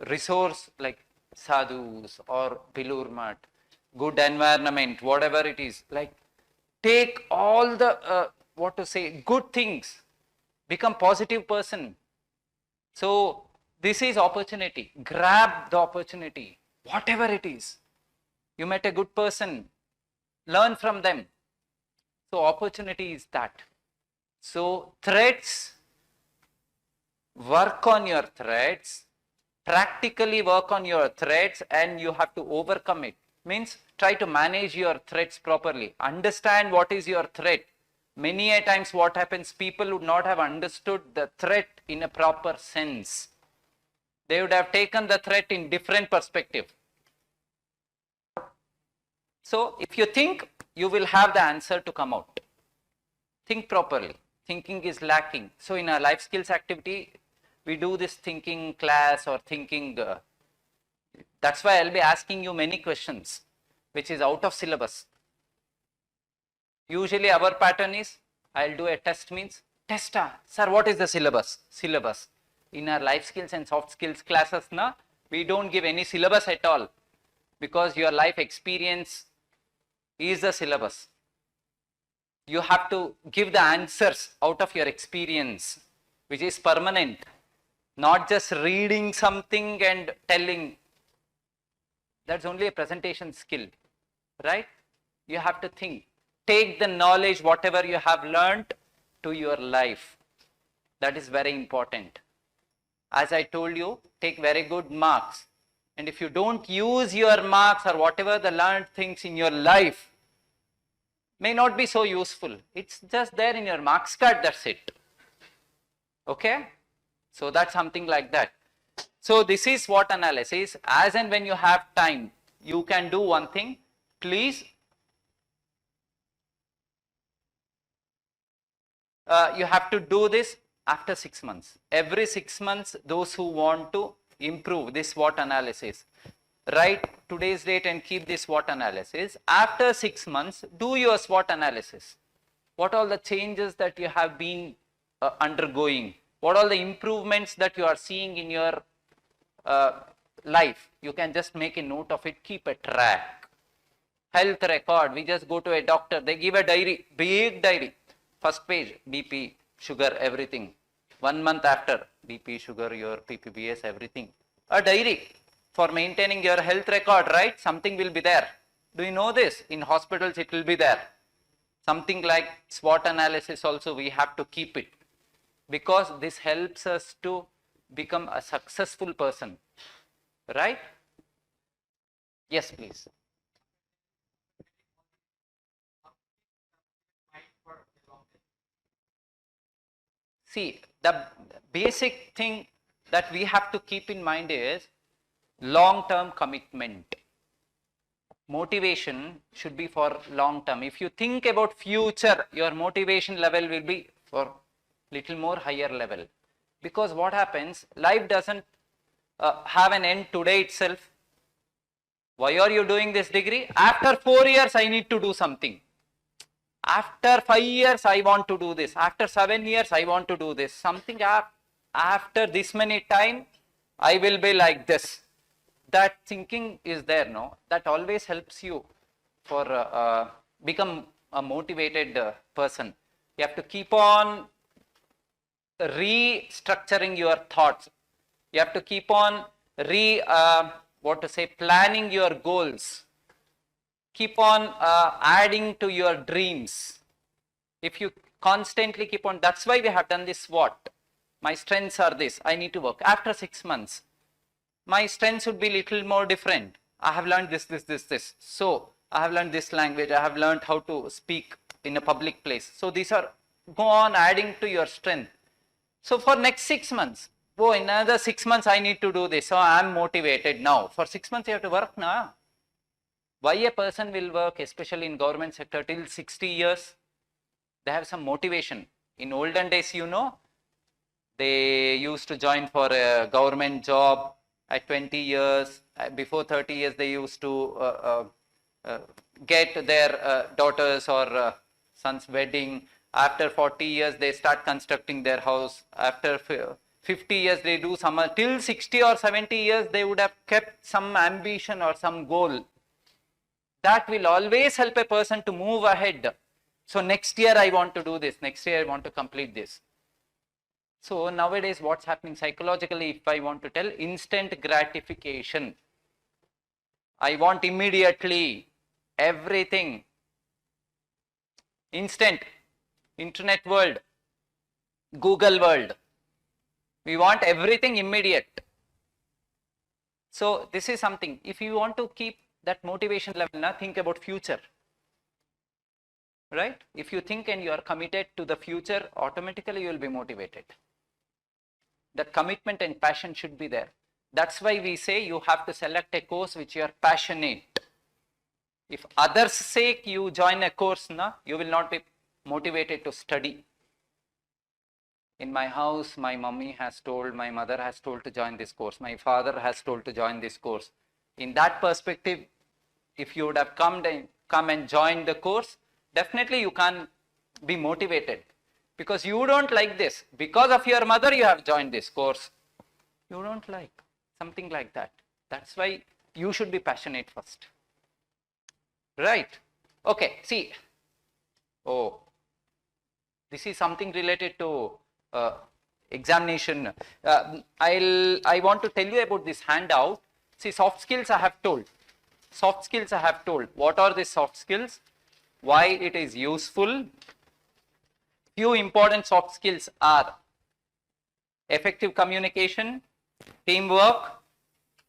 resource like sadhus or Bilur Mat, good environment, whatever it is. Like, take all the, good things. Become positive person. So this is opportunity. Grab the opportunity, whatever it is. You met a good person. Learn from them. So opportunity is that. So threats, work on your threats, practically work on your threats, and you have to overcome it. Means try to manage your threats properly. Understand what is your threat. Many a times what happens, people would not have understood the threat in a proper sense. They would have taken the threat in different perspective. So if you think, you will have the answer to come out. Think properly. Thinking is lacking. So in our life skills activity, we do this thinking class or thinking. That's why I'll be asking you many questions, which is out of syllabus. Usually our pattern is, I'll do a test means, test, sir, what is the syllabus? Syllabus. In our life skills and soft skills classes, we don't give any syllabus at all, because your life experience is the syllabus. You have to give the answers out of your experience, which is permanent, not just reading something and telling. That's only a presentation skill, right? You have to think. Take the knowledge, whatever you have learned, to your life. That is very important. As I told you, take very good marks. And if you don't use your marks or whatever the learned things in your life, may not be so useful. It's just there in your marks card, that's it. Okay? So that's something like that. So this is SWOT analysis. As and when you have time, you can do one thing. Please, you have to do this after 6 months. Every 6 months, those who want to improve this SWOT analysis, write today's date and keep this SWOT analysis. After 6 months, do your SWOT analysis. What are the changes that you have been undergoing? What are the improvements that you are seeing in your life? You can just make a note of it, keep a track. Health record, we just go to a doctor, they give a diary, big diary. First page, BP, sugar, everything. 1 month after, BP, sugar, your PPBS, everything. A diary for maintaining your health record, right? Something will be there. Do you know this? In hospitals, it will be there. Something like SWOT analysis also, we have to keep it, because this helps us to become a successful person, right? Yes, please. See, the basic thing that we have to keep in mind is long-term commitment. Motivation should be for long-term. If you think about future, your motivation level will be for little more higher level. Because what happens, life doesn't have an end today itself. Why are you doing this degree? After 4 years, I need to do something. After 5 years, I want to do this. After 7 years, I want to do this. Something after this many time, I will be like this. That thinking is there, no? That always helps you for become a motivated person. You have to keep on restructuring your thoughts. You have to keep on planning your goals. Keep on adding to your dreams. If you constantly keep on, that's why we have done this SWOT. My strengths are this, I need to work. After 6 months, my strengths would be little more different. I have learned this. So, I have learned this language, I have learned how to speak in a public place. So, these are, go on adding to your strength. So, for next 6 months, in another 6 months, I need to do this. So, I am motivated now. For 6 months, you have to work now. Why a person will work, especially in government sector, till 60 years? They have some motivation. In olden days, you know, they used to join for a government job at 20 years. Before 30 years, they used to get their daughters or sons' wedding. After 40 years, they start constructing their house. After 50 years, they do some, till 60 or 70 years, they would have kept some ambition or some goal. That will always help a person to move ahead. So next year I want to do this, next year I want to complete this. So nowadays what's happening psychologically, if I want to tell, instant gratification. I want immediately, everything. Instant, internet world, Google world. We want everything immediate. So this is something, if you want to keep that motivation level, think about future, right? If you think and you are committed to the future, automatically you will be motivated. That commitment and passion should be there. That's why we say you have to select a course which you are passionate. If others' sake you join a course, you will not be motivated to study. In my house, my mummy has told, my mother has told to join this course, my father has told to join this course. In that perspective, if you would have come and joined the course, definitely you can't be motivated. Because you don't like this. Because of your mother, you have joined this course. You don't like. Something like that. That's why you should be passionate first. Right? Okay, see. Oh, this is something related to examination. I want to tell you about this handout. See, soft skills I have told. Soft skills I have told. What are the soft skills? Why it is useful? Few important soft skills are effective communication, teamwork,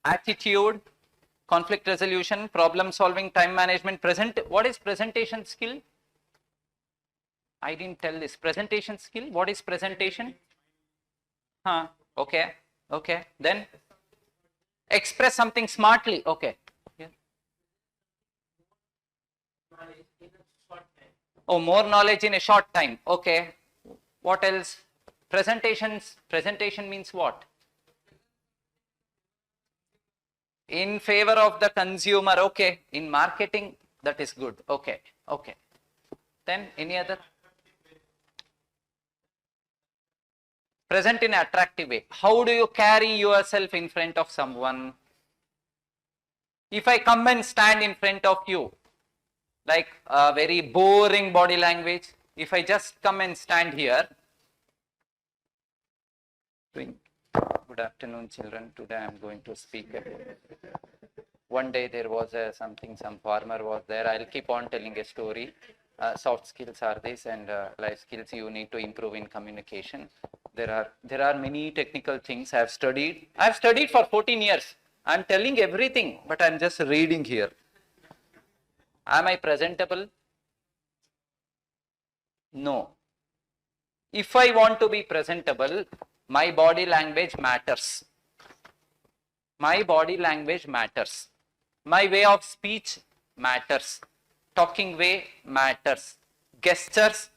attitude, conflict resolution, problem solving, time management. What is presentation skill? I didn't tell this. Presentation skill. What is presentation? Okay. Okay. Then express something smartly. Okay. Yeah. Oh, more knowledge in a short time. Okay. What else? Presentation means what? In favor of the consumer. Okay. In marketing, that is good. Okay. Okay. Then any other? Present in an attractive way. How do you carry yourself in front of someone? If I come and stand in front of you, like a very boring body language, if I just come and stand here, good afternoon children, today I am going to speak about, one day there was some farmer was there, I'll keep on telling a story. Soft skills are this, and life skills you need to improve in communication. There are many technical things I have studied. I have studied for 14 years. I am telling everything, but I am just reading here. Am I presentable? No. If I want to be presentable, my body language matters. My body language matters. My way of speech matters. Talking way matters. Gestures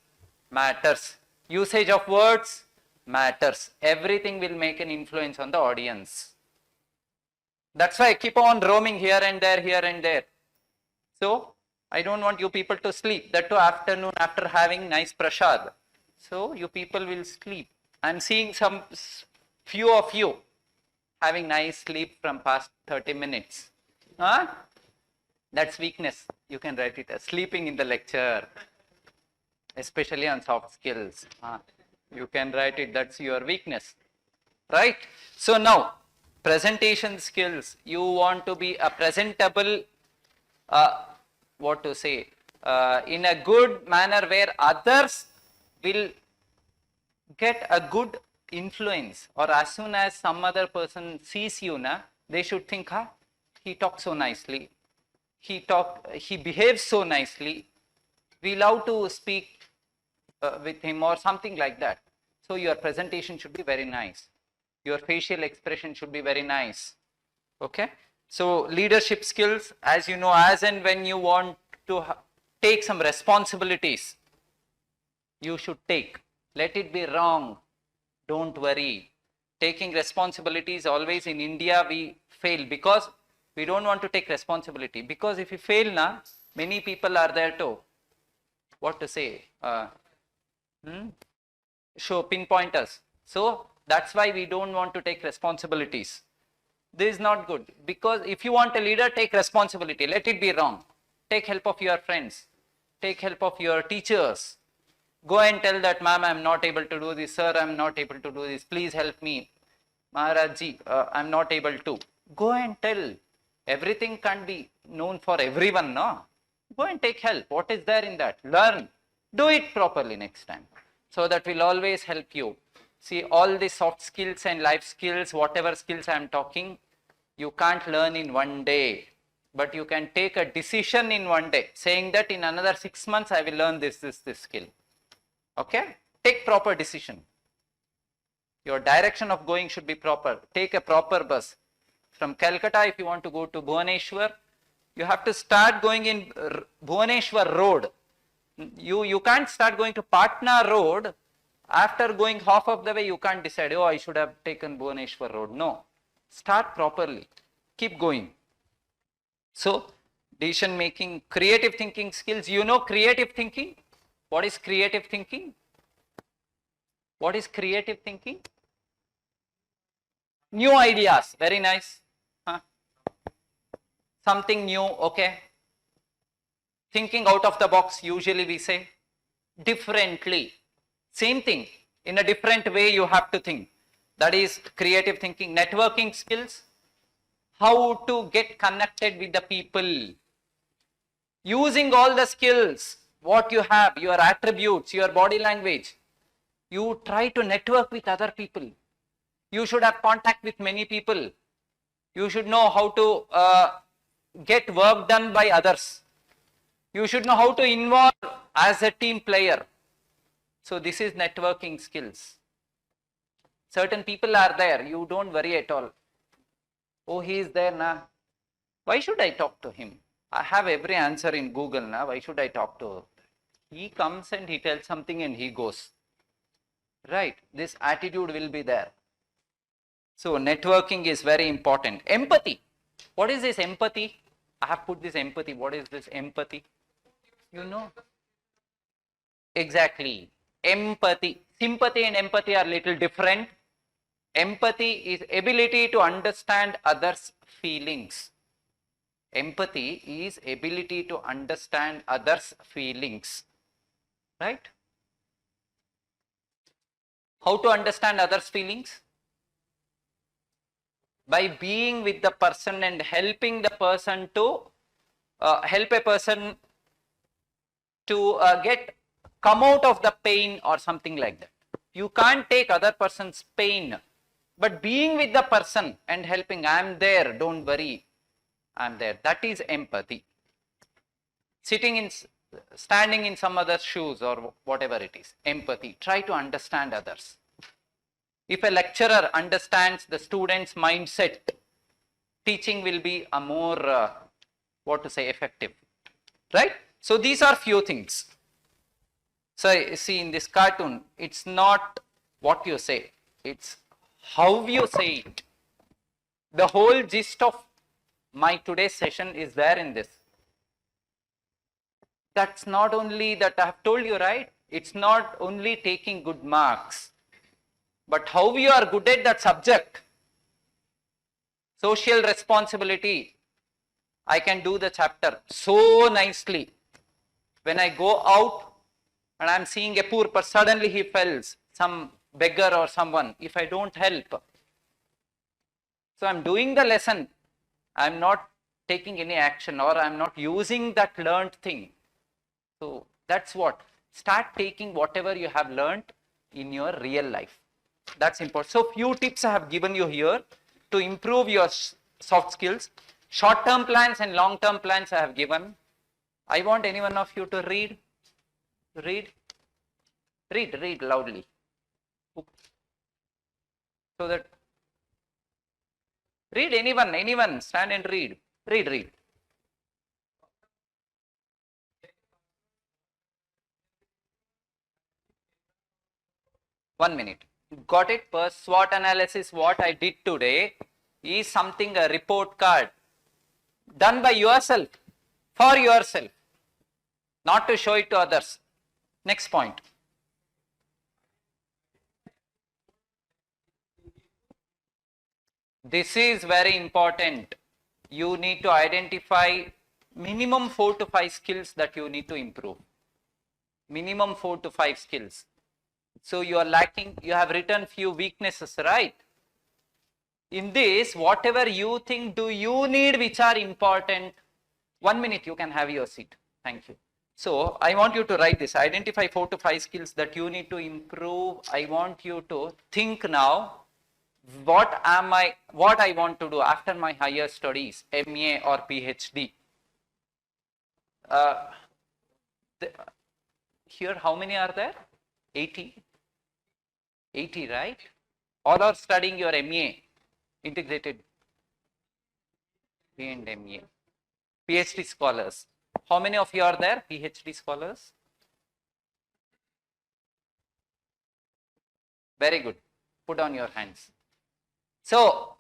matters. Usage of words matters. Everything will make an influence on the audience. That's why I keep on roaming here and there. So, I don't want you people to sleep. That too afternoon after having nice prasad. So, you people will sleep. I'm seeing some few of you having nice sleep from past 30 minutes. Huh? That's weakness. You can write it as sleeping in the lecture. Especially on soft skills. You can write it, that's your weakness. Right? So now, presentation skills. You want to be a presentable, in a good manner where others will get a good influence, or as soon as some other person sees you, they should think, he talks so nicely, he behaves so nicely, we love to speak with him, or something like that. So your presentation should be very nice. Your facial expression should be very nice. Okay. So leadership skills, as you know, as and when you want to take some responsibilities, you should take. Let it be wrong. Don't worry. Taking responsibilities, always in India we fail because we don't want to take responsibility. Because if you fail, many people are there to, what to say, show pinpoint us. So that's why we don't want to take responsibilities. This is not good, because if you want a leader, take responsibility. Let it be wrong. Take help of your friends. Take help of your teachers. Go and tell that, ma'am, I am not able to do this. Sir, I am not able to do this. Please help me. Maharajji, I am not able to. Go and tell. Everything can't be known for everyone, no? Go and take help. What is there in that? Learn. Do it properly next time. So that will always help you. See, all the soft skills and life skills, whatever skills I am talking, you can't learn in one day. But you can take a decision in one day, saying that in another 6 months, I will learn this skill. Okay? Take proper decision. Your direction of going should be proper. Take a proper bus. From Calcutta, if you want to go to Bhubaneswar, you have to start going in Bhubaneswar road. You can't start going to Patna road. After going half of the way, you can't decide, oh, I should have taken Bhubaneswar road. No. Start properly. Keep going. So, decision making, creative thinking skills. You know creative thinking? What is creative thinking? What is creative thinking? New ideas. Very nice. Huh? Something new, okay. Thinking out of the box, usually we say differently. Same thing, in a different way you have to think. That is creative thinking. Networking skills, how to get connected with the people. Using all the skills, what you have, your attributes, your body language. You try to network with other people. You should have contact with many people. You should know how to get work done by others. You should know how to involve as a team player. So this is networking skills. Certain people are there, you don't worry at all. Oh, he is there now. Why should I talk to him? I have every answer in Google now. Why should I talk to him? He comes and he tells something and he goes. Right, this attitude will be there. So networking is very important. Empathy. What is this empathy? I have put this empathy. What is this empathy? You know. Exactly. Empathy. Sympathy and empathy are little different. Empathy is ability to understand others' feelings. Empathy is ability to understand others' feelings. Right? How to understand others' feelings? By being with the person and helping the person to help a person to come out of the pain or something like that. You can't take other person's pain, but being with the person and helping, I'm there, don't worry, I'm there. That is empathy. Standing in some other's shoes or whatever it is, empathy. Try to understand others. If a lecturer understands the student's mindset, teaching will be a more, effective. Right? So these are few things. So see in this cartoon, it's not what you say, it's how you say it. The whole gist of my today's session is there in this. That's not only that I have told you, right? It's not only taking good marks, but how you are good at that subject. Social responsibility. I can do the chapter so nicely. When I go out and I'm seeing a poor person, suddenly he falls, some beggar or someone, if I don't help. So I'm doing the lesson. I'm not taking any action or I'm not using that learned thing. So that's what. Start taking whatever you have learned in your real life. That's important. So few tips I have given you here to improve your soft skills. Short-term plans and long-term plans I have given. I want any one of you to read. Read loudly. So that, read anyone, stand and read. Read. One minute. Got it? First SWOT analysis, what I did today is something, a report card done by yourself, for yourself, not to show it to others. Next point. This is very important. You need to identify minimum 4 to 5 skills that you need to improve. Minimum 4 to 5 skills. So you are lacking, you have written few weaknesses, right? In this, whatever you think, do you need which are important? 1 minute, you can have your seat. Thank you. So I want you to write this. Identify 4 to 5 skills that you need to improve. I want you to think now. What I want to do after my higher studies, MA or PhD. Here, how many are there? 80? 80, right? All are studying your MA, integrated. B and MA. PhD scholars. How many of you are there, PhD scholars? Very good. Put on your hands. So,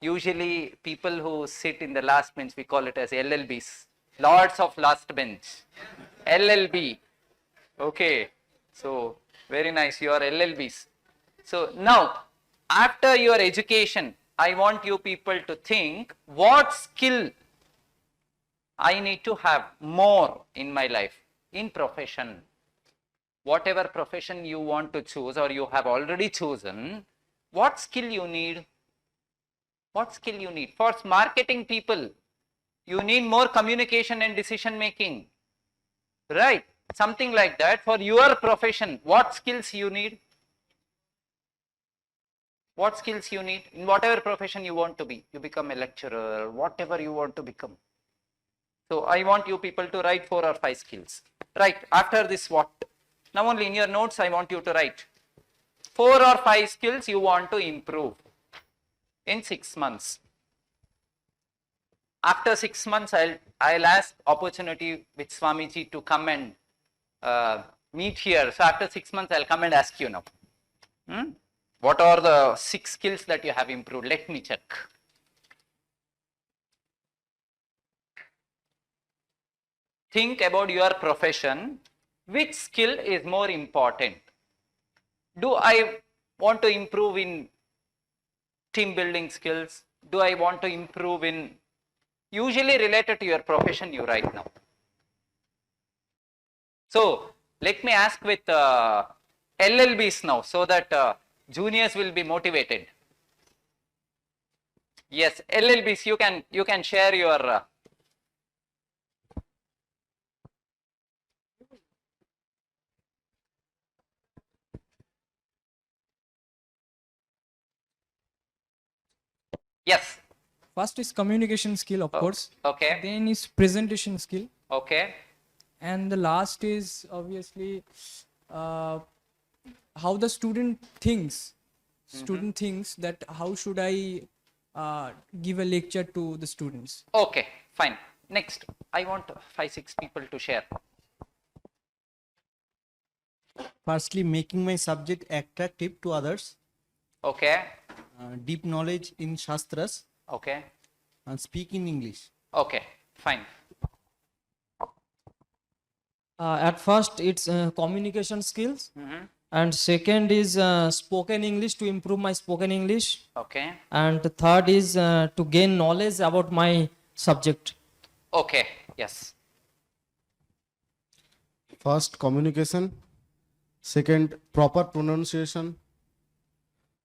usually people who sit in the last bench, we call it as LLBs. Lords of last bench. LLB. Okay. So, very nice. You are LLBs. So, now, after your education, I want you people to think what skill I need to have more in my life, in profession. Whatever profession you want to choose or you have already chosen, what skill you need? What skill you need? For marketing people, you need more communication and decision making. Right? Something like that. For your profession, what skills you need? What skills you need? In whatever profession you want to be. You become a lecturer, whatever you want to become. So, I want you people to write 4 or 5 skills. Right. After this, what? Now only in your notes, I want you to write 4 or 5 skills you want to improve in 6 months. After 6 months, I'll ask opportunity with Swamiji to come and meet here. So after 6 months, I'll come and ask you now. What are the 6 skills that you have improved? Let me check. Think about your profession. Which skill is more important? Do I want to improve in team building skills? Do I want to improve in, usually related to your profession you write now. So, let me ask with LLBs now so that juniors will be motivated. Yes, LLBs, you can share your yes. First is communication skill, of course. Okay. Then is presentation skill. Okay. And the last is obviously how the student thinks. Student thinks that how should I give a lecture to the students. Okay, fine. Next, I want 5-6 people to share. Firstly, making my subject attractive to others, Okay. deep knowledge in Shastras, Okay. and speak in English. Okay, fine. At first it's communication skills, and second is spoken English, to improve my spoken English, Okay. and the third is to gain knowledge about my subject. Okay, yes. First, communication. Second, proper pronunciation.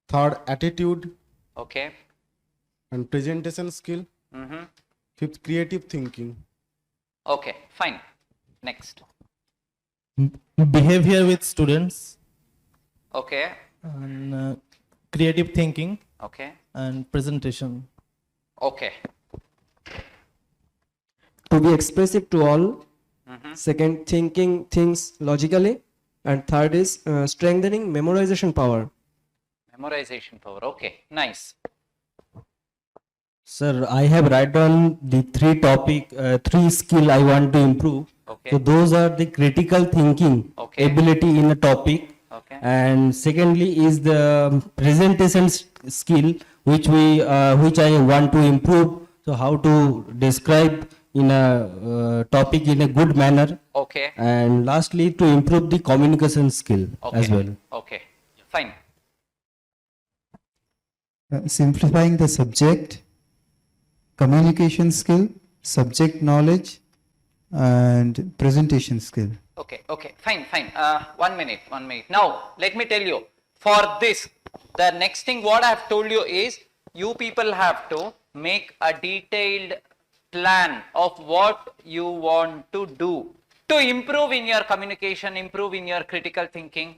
Third, attitude Okay. and presentation skill. Fifth, creative thinking. Okay, fine. Next. Behavior with students, Okay. and creative thinking, Okay. and presentation. Okay. To be expressive to all. Second, thinking things logically. And third is strengthening memorization power. Memorization power. Okay, nice. Sir, I have written down the three skill I want to improve. Okay. So those are the critical thinking Okay. ability in a topic. Okay. And secondly is the presentation skill which I want to improve. So how to describe in a topic in a good manner. Okay. And lastly to improve the communication skill Okay. as well. Okay, fine. Simplifying the subject, communication skill, subject knowledge, and presentation skill. Okay, okay, fine. 1 minute. Now, let me tell you, for this, the next thing what I have told you is, you people have to make a detailed plan of what you want to do to improve in your communication, improve in your critical thinking.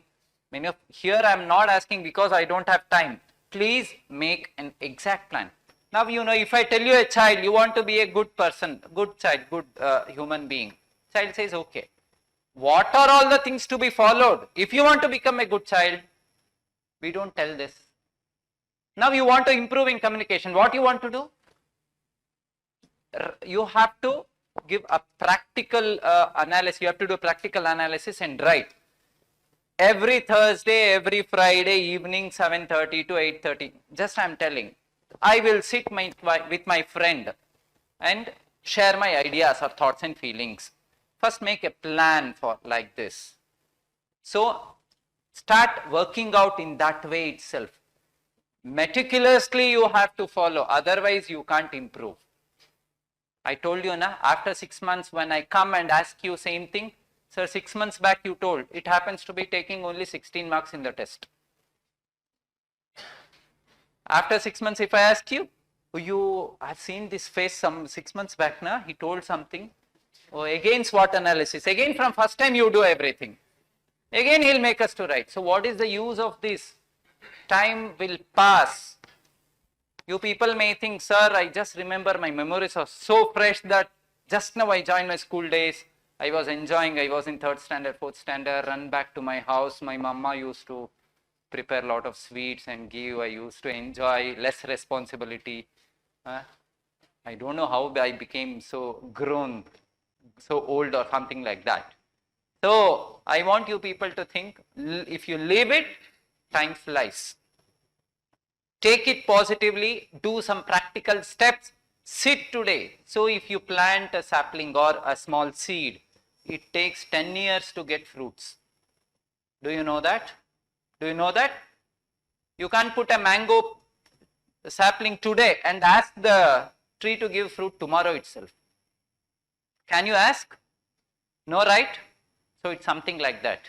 Here I am not asking because I don't have time. Please make an exact plan. Now, if I tell you a child, you want to be a good person, good child, good human being. Child says, okay. What are all the things to be followed? If you want to become a good child, we don't tell this. Now you want to improve in communication. What you want to do? you have to give a practical analysis. You have to do practical analysis and write. Every Thursday, every Friday evening, 7:30 to 8:30. Just I'm telling, I will sit with my friend and share my ideas or thoughts and feelings. First, make a plan for like this. So, start working out in that way itself. Meticulously you have to follow, otherwise you can't improve. I told you, after 6 months when I come and ask you same thing, sir, 6 months back you told, it happens to be taking only 16 marks in the test. After 6 months if I ask you, I've seen this face some 6 months back, he told something. Oh, again SWOT analysis, again from first time you do everything. Again he'll make us to write. So what is the use of this? Time will pass. You people may think, sir, I just remember my memories are so fresh that just now I joined my school days. I was enjoying, I was in 3rd standard, 4th standard, run back to my house. My mama used to prepare a lot of sweets and give. I used to enjoy less responsibility. I don't know how I became so grown, so old or something like that. So I want you people to think, if you leave it, time flies. Take it positively, do some practical steps, sit today. So if you plant a sapling or a small seed, it takes 10 years to get fruits. Do you know that? Do you know that? You can't put a mango sapling today and ask the tree to give fruit tomorrow itself. Can you ask? No, right? So it's something like that.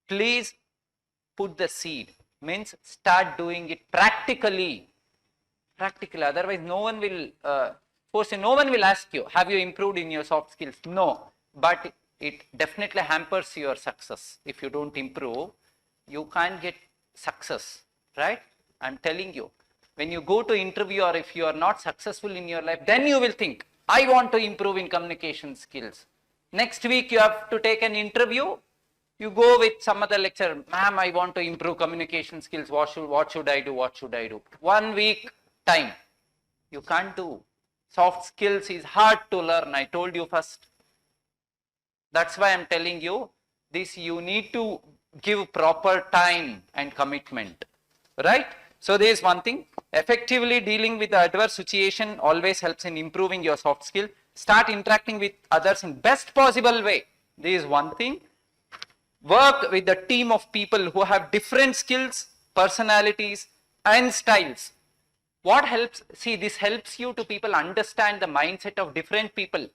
Please put the seed. Means start doing it practically. Otherwise no one will force you. No one will ask you, have you improved in your soft skills? No. But it definitely hampers your success. If you don't improve, you can't get success, right? I'm telling you, when you go to interview or if you are not successful in your life, then you will think, I want to improve in communication skills. Next week you have to take an interview. You go with some other lecturer, ma'am, I want to improve communication skills. What should I do? What should I do? 1 week time. You can't do. Soft skills is hard to learn. I told you first. That's why I'm telling you this. You need to give proper time and commitment, right? So there is one thing. Effectively dealing with the adverse situation always helps in improving your soft skill. Start interacting with others in best possible way. There is one thing. Work with a team of people who have different skills, personalities, and styles. What helps? See, this helps you to people understand the mindset of different people.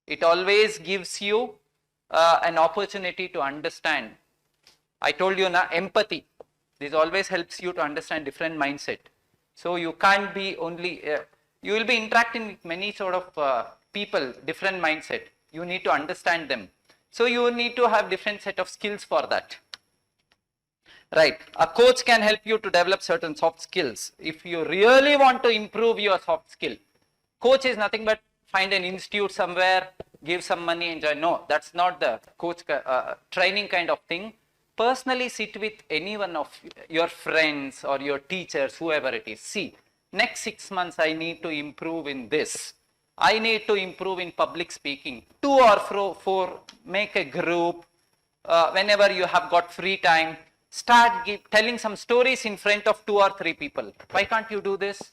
It always gives you an opportunity to understand. I told you now, empathy. This always helps you to understand different mindset. So you can't be only, you will be interacting with many sort of people, different mindset. You need to understand them. So you need to have different set of skills for that. Right. A coach can help you to develop certain soft skills. If you really want to improve your soft skill, coach is nothing but find an institute somewhere, give some money, enjoy. No, that's not the coach training kind of thing. Personally sit with any one of your friends or your teachers, whoever it is. See, next 6 months I need to improve in this. I need to improve in public speaking. 2 or 4, make a group. Whenever you have got free time, start telling some stories in front of 2 or 3 people. Why can't you do this?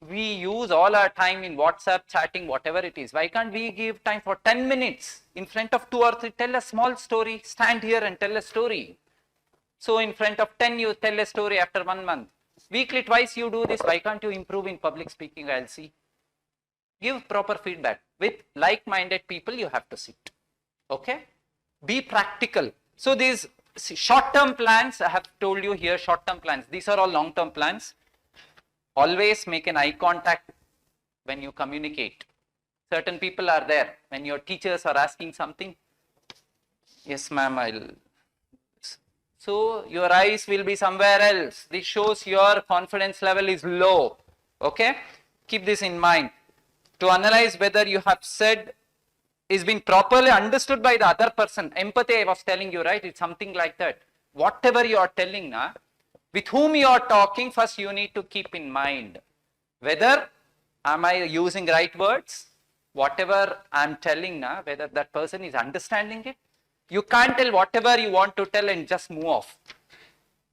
We use all our time in WhatsApp, chatting, whatever it is. Why can't we give time for 10 minutes in front of 2 or 3? Tell a small story, stand here and tell a story. So in front of 10, you tell a story after 1 month. Weekly, twice you do this. Why can't you improve in public speaking? I'll see. Give proper feedback. With like-minded people, you have to sit. Okay? Be practical. So these short-term plans, I have told you here, short-term plans. These are all long-term plans. Always make an eye contact when you communicate. Certain people are there. When your teachers are asking something, yes, ma'am, I'll. So your eyes will be somewhere else. This shows your confidence level is low. Okay? Keep this in mind. To analyze whether you have said is being properly understood by the other person. Empathy, I was telling you, right? It's something like that. Whatever you are telling, with whom you are talking, first you need to keep in mind Whether am I using right words, whatever I'm telling now, whether that person is understanding it. You can't tell whatever you want to tell and just move off.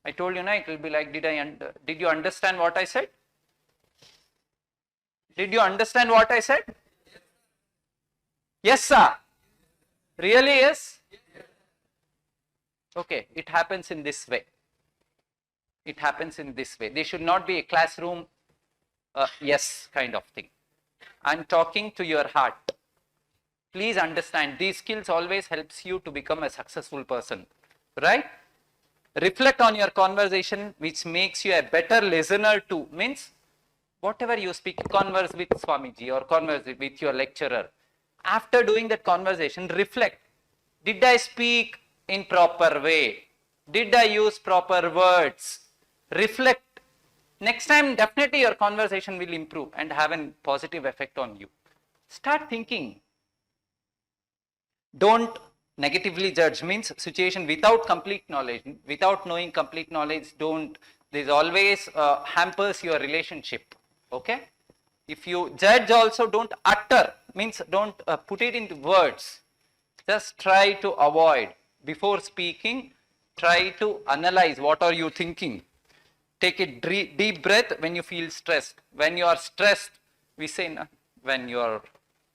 I told you now, it will be like, did you understand what I said? Did you understand what I said? Yes, sir. Really, yes? Okay, it happens in this way. It happens in this way. They should not be a classroom, yes, kind of thing. I'm talking to your heart. Please understand, these skills always helps you to become a successful person, right? Reflect on your conversation, which makes you a better listener too. Means, whatever you speak, converse with Swamiji or converse with your lecturer. After doing that conversation, reflect. Did I speak in proper way? Did I use proper words? Reflect. Next time, definitely your conversation will improve and have a positive effect on you. Start thinking. Don't negatively judge, means situation without complete knowledge, without knowing complete knowledge, don't, there's always hampers your relationship, okay? If you judge also, don't utter, means don't put it into words. Just try to avoid. Before speaking, try to analyze what are you thinking. Take a deep breath when you feel stressed. When you are stressed, we say, when you are,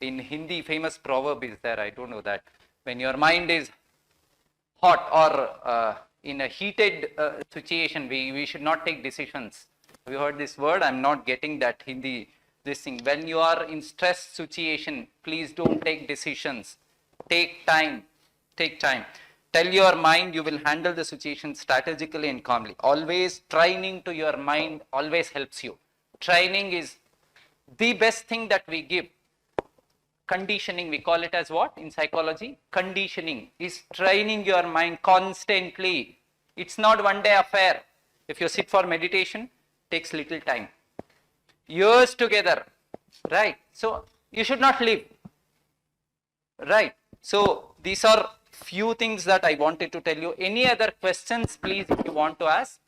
in Hindi, famous proverb is there, I don't know that. When your mind is hot or in a heated situation, we should not take decisions. Have you heard this word? I'm not getting that Hindi, this thing. When you are in stress situation, please don't take decisions. Take time. Take time. Tell your mind you will handle the situation strategically and calmly. Always training to your mind always helps you. Training is the best thing that we give. Conditioning, we call it as what in psychology? Conditioning is training your mind constantly. It's not one day affair. If you sit for meditation, takes little time. Years together, right? So you should not live, right? So these are few things that I wanted to tell you. Any other questions, please, if you want to ask,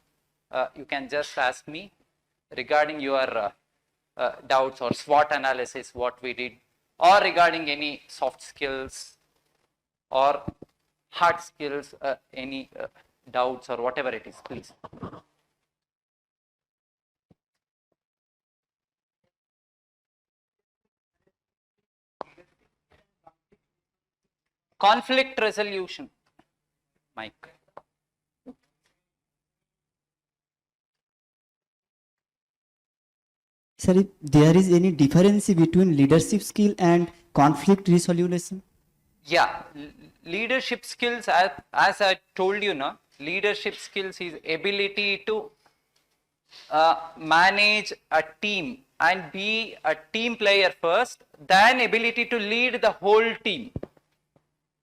you can just ask me regarding your doubts or SWOT analysis, what we did, or regarding any soft skills or hard skills, any doubts or whatever it is, please. Conflict resolution, Mike. Sir, if there is any difference between leadership skill and conflict resolution? Yeah, leadership skills, as I told you, no, leadership skills is ability to manage a team and be a team player first, then ability to lead the whole team.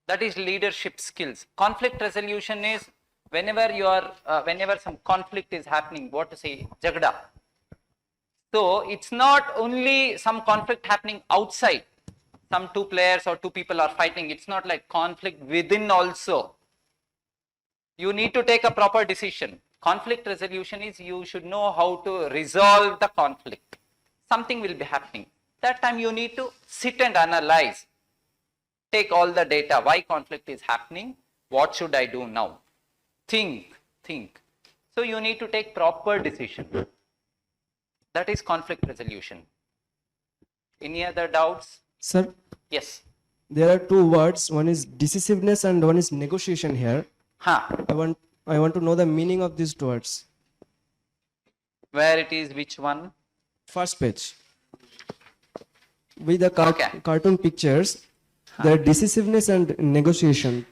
That is leadership skills. Conflict resolution is whenever you are, whenever some conflict is happening, what to say, jagda. So it's not only some conflict happening outside, some two players or two people are fighting. It's not like conflict within also. You need to take a proper decision. Conflict resolution is you should know how to resolve the conflict. Something will be happening. That time you need to sit and analyze. Take all the data, why conflict is happening, what should I do now? Think. So you need to take proper decision. That is conflict resolution. Any other doubts? Sir, Yes. there are two words. One is decisiveness and one is negotiation here. I want to know the meaning of these two words. Where it is, which one? First page. With the Okay. cartoon pictures, the decisiveness and negotiation.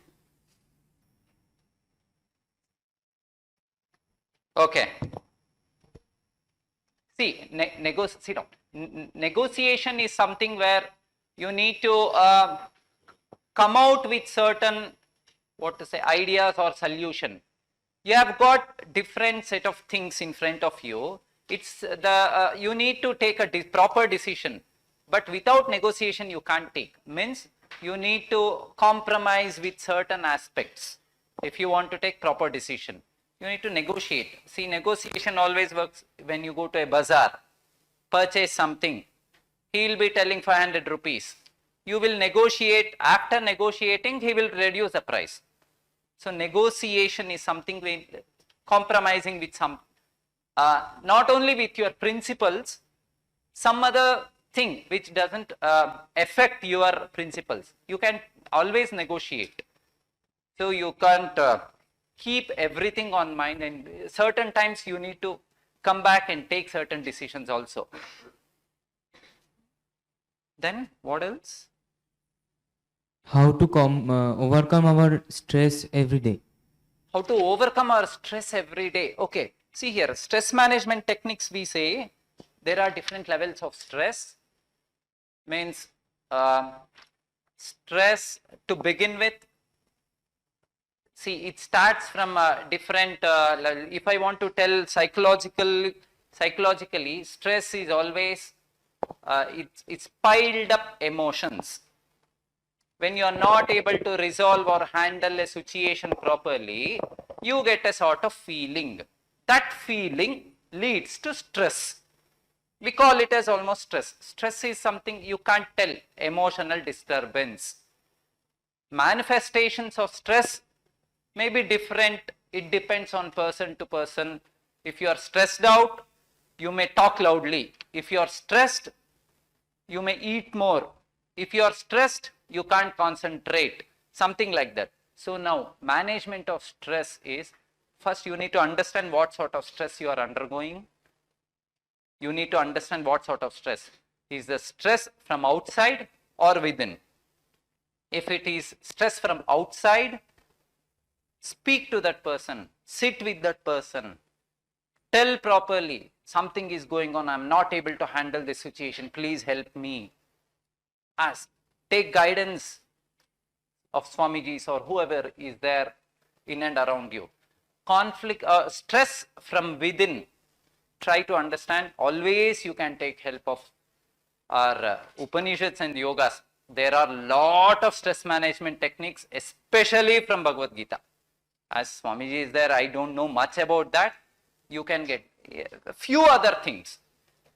Okay. See, sit down. Negotiation is something where you need to come out with certain, what to say, ideas or solution. You have got different set of things in front of you. It's the you need to take a proper decision, but without negotiation you can't take. Means you need to compromise with certain aspects if you want to take proper decision. You need to negotiate. See, negotiation always works when you go to a bazaar. purchase something, he will be telling 500 rupees. You will negotiate, after negotiating, he will reduce the price. So negotiation is something compromising with some, not only with your principles, some other thing which doesn't affect your principles. You can always negotiate. So you can't keep everything on mind, and certain times you need to come back and take certain decisions also. Then what else? How to overcome our stress every day. How to overcome our stress every day. Okay, see here, stress management techniques, we say there are different levels of stress. Means stress to begin with, see, it starts from different, if I want to tell psychologically, stress is always, it's piled up emotions. When you are not able to resolve or handle a situation properly, you get a sort of feeling. That feeling leads to stress. We call it as almost stress. Stress is something you can't tell, emotional disturbance. Manifestations of stress may be different. It depends on person to person. If you are stressed out, you may talk loudly. If you are stressed, you may eat more. If you are stressed, you can't concentrate, something like that. So now, management of stress is, first you need to understand what sort of stress you are undergoing. You need to understand what sort of stress. Is the stress from outside or within? If it is stress from outside, speak to that person, sit with that person, tell properly, something is going on, I am not able to handle this situation, please help me. Ask. Take guidance of Swamijis or whoever is there in and around you. Conflict, stress from within, try to understand. Always you can take help of our Upanishads and yogas. There are lot of stress management techniques, especially from Bhagavad Gita. As Swamiji is there, I don't know much about that. You can get a few other things.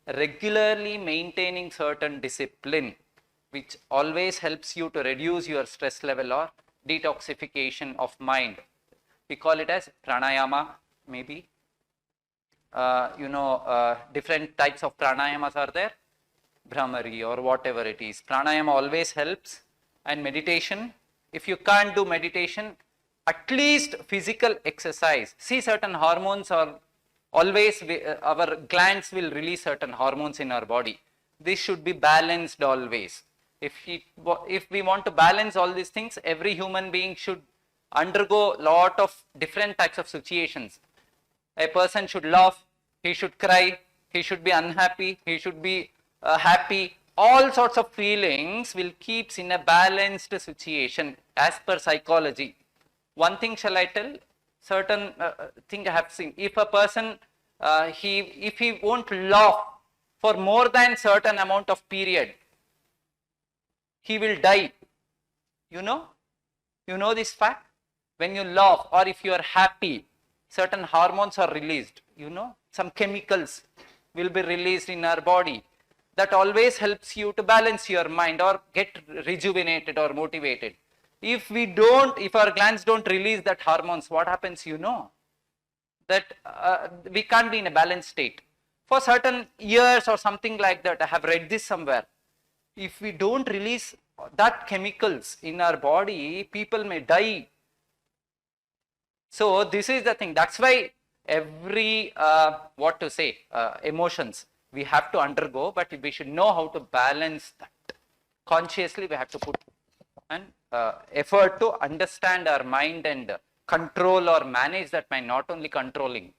Regularly maintaining certain discipline, which always helps you to reduce your stress level or detoxification of mind. We call it as pranayama, maybe. Different types of pranayamas are there. Brahmari or whatever it is. Pranayama always helps. And meditation. If you can't do meditation, at least physical exercise. See, certain hormones are always, our glands will release certain hormones in our body. This should be balanced always. If we want to balance all these things, every human being should undergo lot of different types of situations. A person should laugh, he should cry, he should be unhappy, he should be happy. All sorts of feelings will keep in a balanced situation as per psychology. One thing shall I tell? Certain thing I have seen. If a person, if he won't laugh for more than certain amount of period, he will die. You know this fact? When you laugh or if you are happy, certain hormones are released. Some chemicals will be released in our body. That always helps you to balance your mind or get rejuvenated or motivated. If our glands don't release that hormones, what happens? That we can't be in a balanced state. For certain years or something like that, I have read this somewhere. If we don't release that chemicals in our body, people may die. So this is the thing. That's why every, emotions we have to undergo, but we should know how to balance that. Consciously we have to put an effort to understand our mind and control or manage that mind, not only controlling.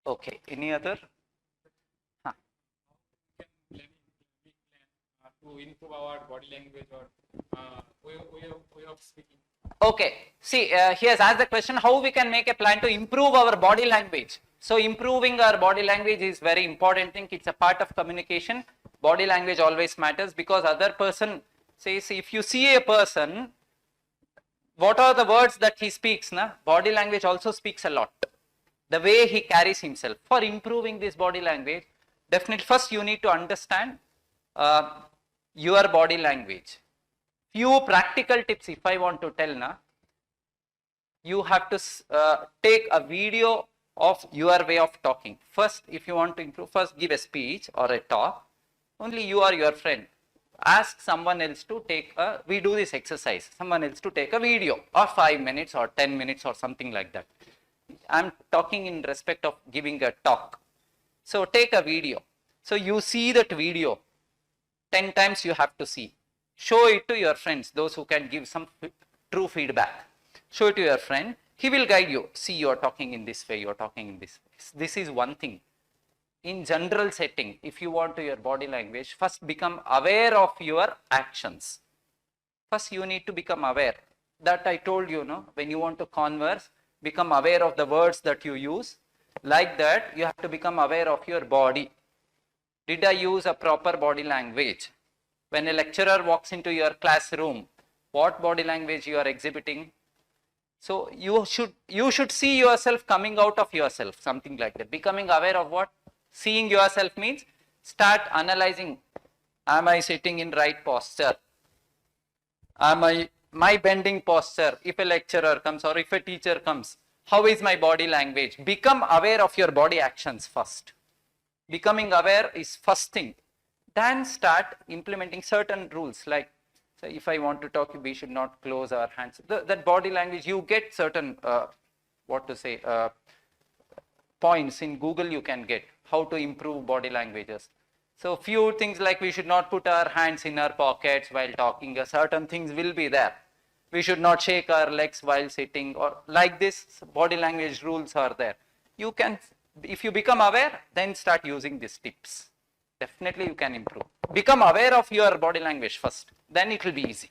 Okay, any other? To improve our body language or way of speaking. Okay, see, he has asked the question how we can make a plan to improve our body language. So improving our body language is very important thing. It's a part of communication. Body language always matters, because other person says, if you see a person, what are the words that he speaks? Body language also speaks a lot. the way he carries himself. For improving this body language, definitely first you need to understand your body language. Few practical tips if I want to tell now. You have to take a video of your way of talking. First, if you want to improve, first give a speech or a talk. Only you or your friend. Ask someone else to take we do this exercise, someone else to take a video of 5 minutes or 10 minutes or something like that. I'm talking in respect of giving a talk. So take a video. So you see that video 10 times you have to see. Show it to your friends, those who can give some true feedback. Show it to your friend. He will guide you. See, you are talking in this way, you are talking in this way. This is one thing. In general setting, if you want to your body language, first become aware of your actions. First you need to become aware. That I told you, no? When you want to converse, become aware of the words that you use. Like that, you have to become aware of your body. Did I use a proper body language? When a lecturer walks into your classroom, what body language you are exhibiting? So you should see yourself coming out of yourself, something like that. Becoming aware of what? Seeing yourself means start analyzing. Am I sitting in right posture? Am I my bending posture? If a lecturer comes or if a teacher comes, how is my body language? Become aware of your body actions first. Becoming aware is first thing. Then start implementing certain rules, like, so if I want to talk, we should not close our hands. That body language, you get certain, points in Google you can get, how to improve body languages. So few things like we should not put our hands in our pockets while talking, certain things will be there. We should not shake our legs while sitting, or like this, body language rules are there. You can, if you become aware, then start using these tips. Definitely you can improve. Become aware of your body language first, then it will be easy.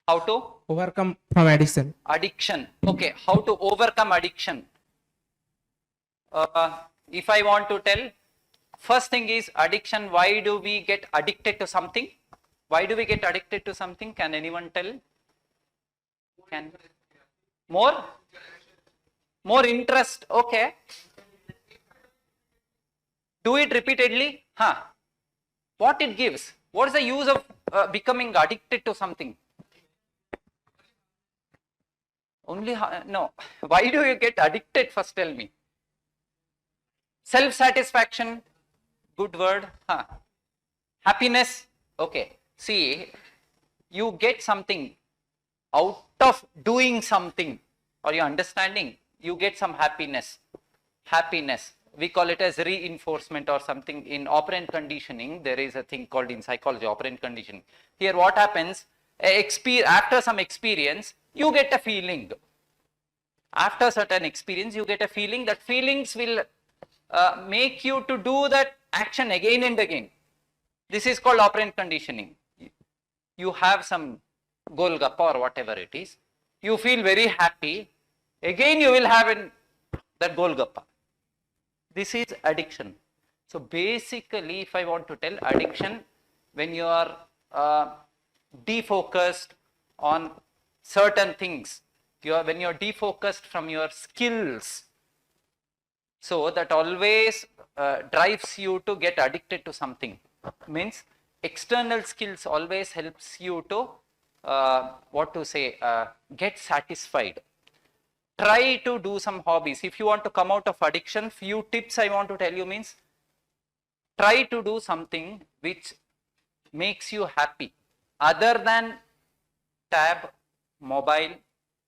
How to Overcome from addiction. Addiction. Okay, how to overcome addiction? If I want to tell, first thing is addiction. Why do we get addicted to something? Why do we get addicted to something? Can anyone tell? Can more interest? Okay. Do it repeatedly. What it gives? What is the use of becoming addicted to something? Only no. Why do you get addicted? First tell me. Self-satisfaction. Good word. Happiness. Okay. See, you get something out of doing something, or your understanding. You get some happiness. We call it as reinforcement or something. In operant conditioning, there is a thing called in psychology, operant conditioning. Here what happens, after some experience, you get a feeling. After certain experience, you get a feeling. That feelings will make you to do that action again and again. This is called operant conditioning. You have some golgappa or whatever it is. You feel very happy. Again you will have that golgappa. This is addiction. So basically, if I want to tell, addiction, when you are defocused on certain things, when you are defocused from your skills, so that always drives you to get addicted to something. Means external skills always helps you to get satisfied. Try to do some hobbies. If you want to come out of addiction, few tips I want to tell you means, try to do something which makes you happy other than tab, mobile,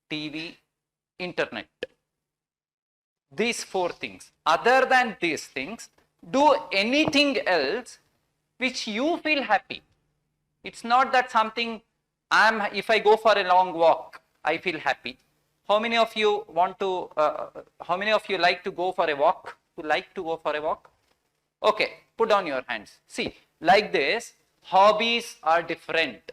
TV, internet. These 4 things. Other than these things, do anything else which you feel happy. It's not that something, if I go for a long walk, I feel happy. How many of you want to, how many of you like to go for a walk? Okay, put down your hands. See, like this, hobbies are different.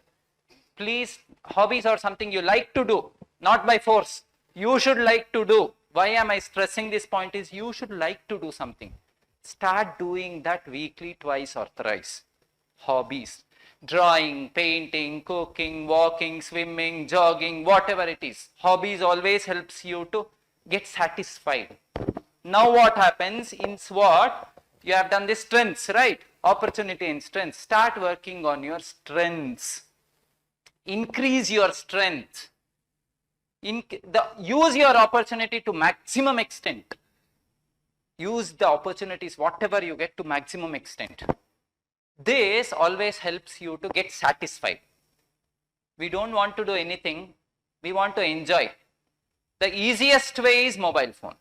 Please, hobbies are something you like to do, not by force. You should like to do. Why am I stressing this point is, you should like to do something. Start doing that weekly, twice or thrice. Hobbies. Drawing, painting, cooking, walking, swimming, jogging, whatever it is. Hobbies always helps you to get satisfied. Now what happens in SWOT? You have done the strengths, right? Opportunity and strengths. Start working on your strengths. Increase your strength. Use your opportunity to maximum extent. Use the opportunities, whatever you get, to maximum extent. This always helps you to get satisfied. We don't want to do anything. We want to enjoy. The easiest way is mobile phone.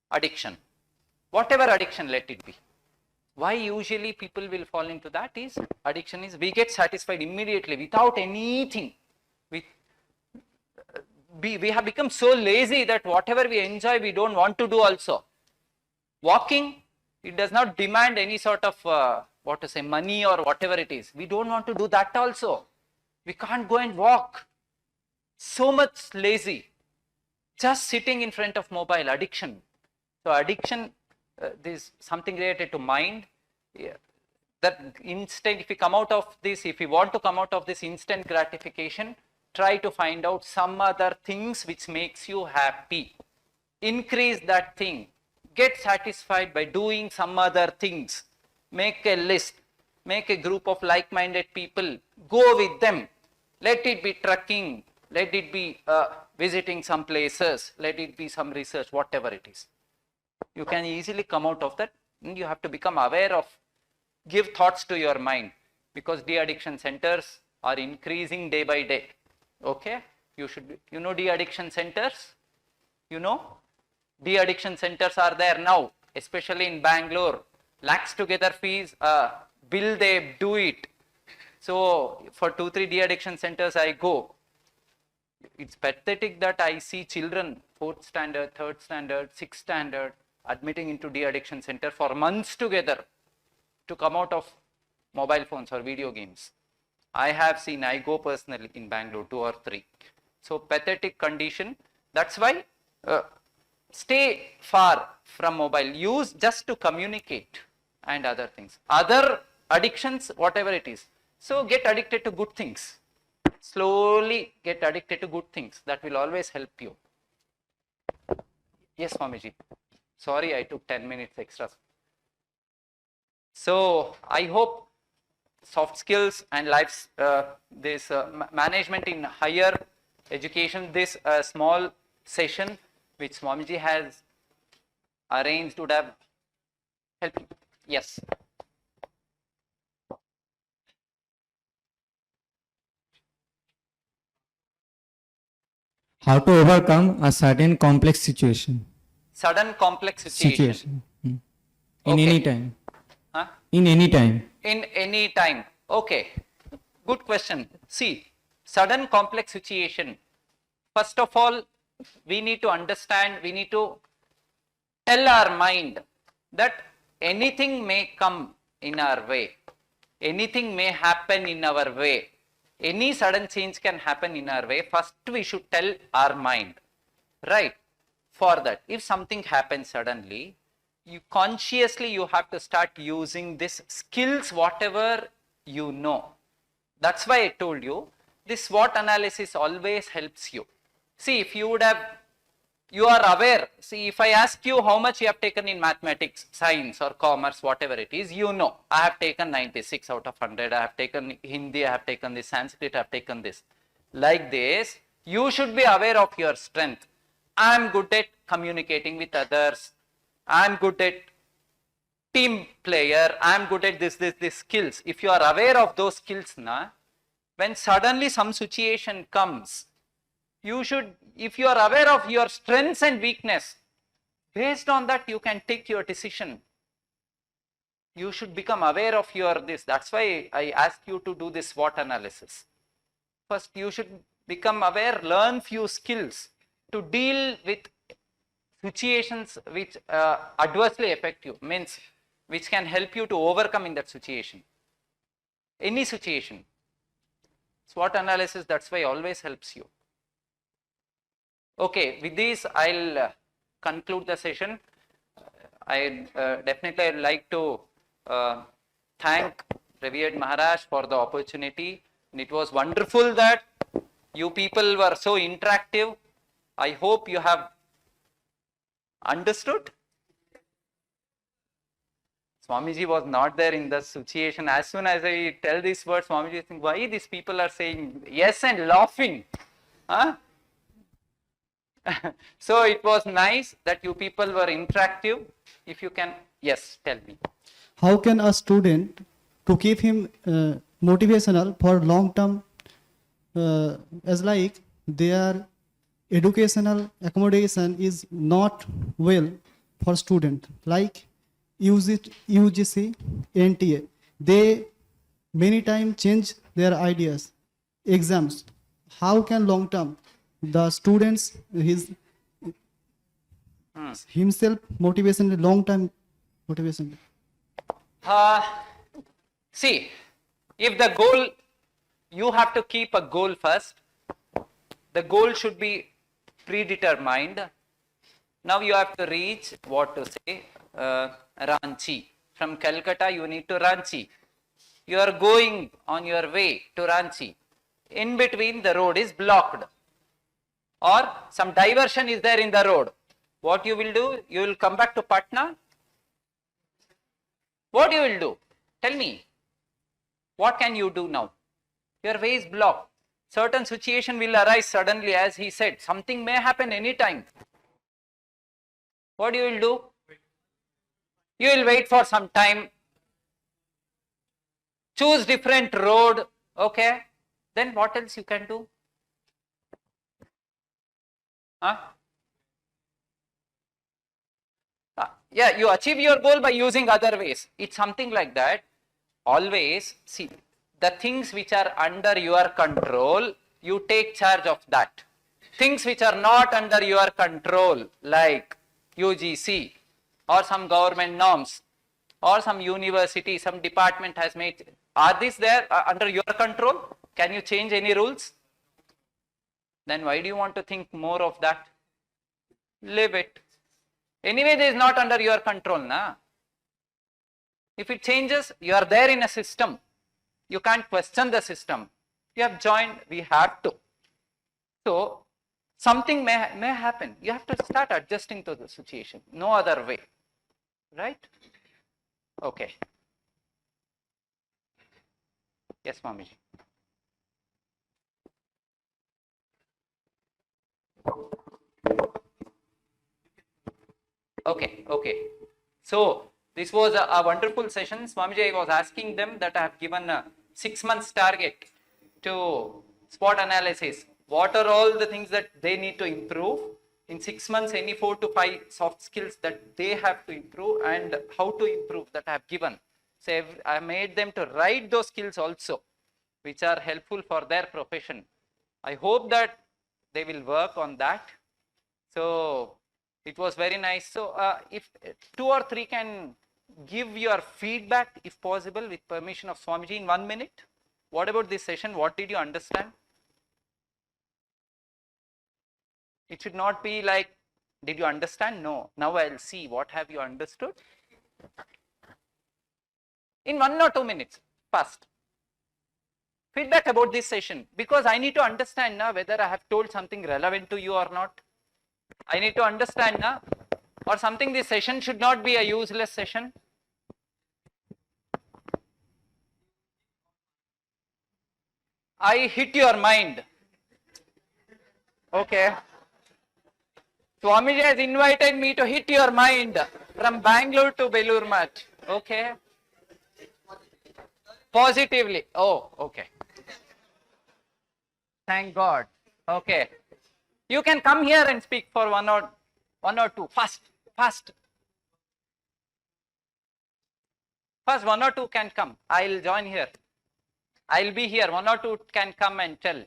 Addiction. Whatever addiction, let it be. Why usually people will fall into that is, addiction is, we get satisfied immediately without anything. We have become so lazy that whatever we enjoy, we don't want to do also. Walking, it does not demand any sort of, money or whatever it is. We don't want to do that also. We can't go and walk. So much lazy. Just sitting in front of mobile, addiction. So addiction, this something related to mind. Yeah. That instant, if we come out of this, if we want to come out of this instant gratification, try to find out some other things which makes you happy. Increase that thing. Get satisfied by doing some other things. Make a list. Make a group of like-minded people. Go with them. Let it be trekking. Let it be visiting some places. Let it be some research, whatever it is. You can easily come out of that. You have to become aware of, give thoughts to your mind, because de-addiction centers are increasing day by day. Okay? You should be, you know de-addiction centers? You know? De-addiction centers are there now, especially in Bangalore. Lakhs together fees, bill they do it. So for 2-3 de-addiction centers I go. It's pathetic that I see children, 4th standard, 3rd standard, 6th standard, admitting into de-addiction center for months together to come out of mobile phones or video games. I have seen, I go personally in Bangalore, 2 or 3. So pathetic condition. That's why stay far from mobile. Use just to communicate and other things. Other addictions, whatever it is. So get addicted to good things. Slowly get addicted to good things. That will always help you. Yes, Swamiji. Sorry, I took 10 minutes extra. So I hope soft skills and life, this management in higher education, this small session which Swamiji has arranged would have helped you. Yes. How to overcome a sudden complex situation? Sudden complex situation. In Okay. any time. Huh? In any time. In any time. Okay. Good question. See, sudden complex situation. First of all, we need to understand, we need to tell our mind that anything may come in our way. Anything may happen in our way. Any sudden change can happen in our way. First, we should tell our mind. Right? For that, if something happens suddenly, you consciously you have to start using this skills, whatever you know. That's why I told you this SWOT analysis always helps you. See, if you would have, you are aware. See, if I ask you how much you have taken in mathematics, science or commerce, whatever it is, you know, I have taken 96 out of 100, I have taken Hindi, I have taken this, Sanskrit, I have taken this. Like this, you should be aware of your strength. I am good at communicating with others. I am good at team player. I am good at this skills. If you are aware of those skills, when suddenly some situation comes, you should, if you are aware of your strengths and weakness, based on that you can take your decision. You should become aware of your this. That's why I ask you to do this SWOT analysis. First, you should become aware, learn few skills to deal with situations which adversely affect you, means which can help you to overcome in that situation. Any situation. SWOT analysis, that's why always helps you. Okay, with this I'll conclude the session. I definitely I'd like to thank revered Maharaj, for the opportunity. And it was wonderful that you people were so interactive. I hope you have understood. Swamiji was not there in the situation. As soon as I tell these words, Swamiji thinks, why these people are saying yes and laughing? Huh? So it was nice that you people were interactive. If you can, yes, tell me. How can a student to keep him motivational for long term, as like their educational accommodation is not well for student, like UGC, NTA, they many times change their ideas, exams. How can long term the students himself motivation, long term motivation? See, if the goal, you have to keep a goal first. The goal should be predetermined. Now you have to reach, what to say, Ranchi. From Calcutta, you need to Ranchi. You are going on your way to Ranchi. In between, the road is blocked, or some diversion is there in the road. What you will do? You will come back to Patna. What you will do? Tell me. What can you do now? Your way is blocked. Certain situation will arise suddenly, as he said. Something may happen anytime. What you will do? You will wait for some time. Choose different road. Okay. Then what else you can do? Huh? Yeah, you achieve your goal by using other ways. It's something like that. Always see the things which are under your control, you take charge of that. Things which are not under your control, like UGC or some government norms or some university, some department has made, are these there under your control? Can you change any rules? Then why do you want to think more of that? Leave it. Anyway, this is not under your control, na? If it changes, you are there in a system. You can't question the system. You have joined, we have to. So, something may happen. You have to start adjusting to the situation. No other way. Right? Okay. Yes, Swamiji. Okay. So, this was a wonderful session. Swamiji was asking them that I have given a 6 months target to SWOT analysis. What are all the things that they need to improve? In 6 months, any 4 to 5 soft skills that they have to improve and how to improve that I have given. So, I made them to write those skills also, which are helpful for their profession. I hope that they will work on that. So, it was very nice. So, if 2 or 3 can give your feedback, if possible, with permission of Swamiji in 1 minute. What about this session? What did you understand? It should not be like, did you understand? No. Now I'll see what have you understood. In 1 or 2 minutes, fast. Feedback about this session, because I need to understand now whether I have told something relevant to you or not. I need to understand now, or something, this session should not be a useless session. I hit your mind. Okay. Swamiji has invited me to hit your mind from Bangalore to Belur Mat. Okay. Positively. Oh, okay. Thank God. Okay. You can come here and speak for one or two. Fast. First 1 or 2 can come. I'll join here. I'll be here. 1 or 2 can come and tell.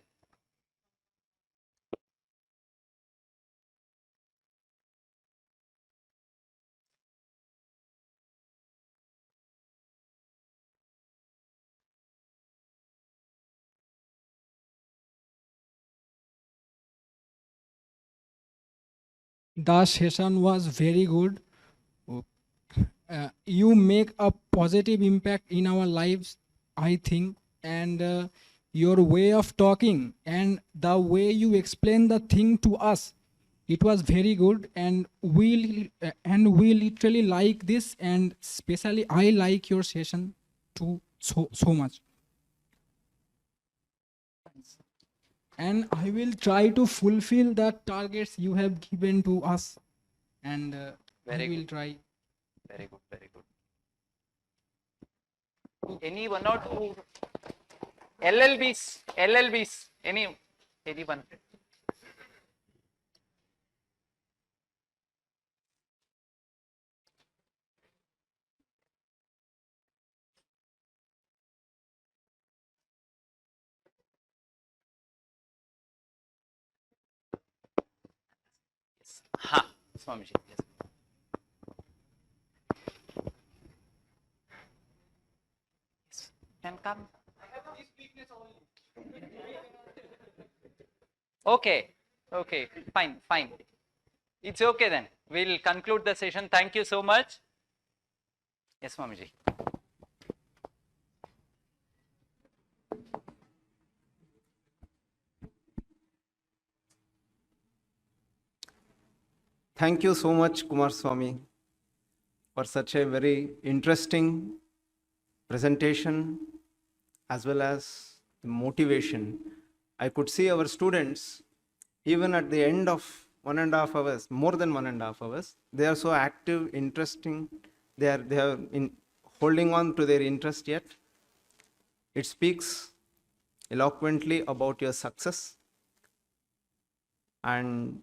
The session was very good. You make a positive impact in our lives. I think, and your way of talking and the way you explain the thing to us, it was very good, and we literally like this, and especially I like your session too so much. And I will try to fulfill the targets you have given to us, and Very I will good. try. Very good, very good. Any one or two LLBs, anyone? Ha, Swamiji, yes. Yes, can come. Okay, okay, fine. It's okay then. We'll conclude the session. Thank you so much. Yes, Swamiji. Thank you so much, Kumar Swamy, for such a very interesting presentation as well as the motivation. I could see our students, even at the end of 1.5 hours, more than 1.5 hours, they are so active, interesting. They are holding on to their interest yet. It speaks eloquently about your success, and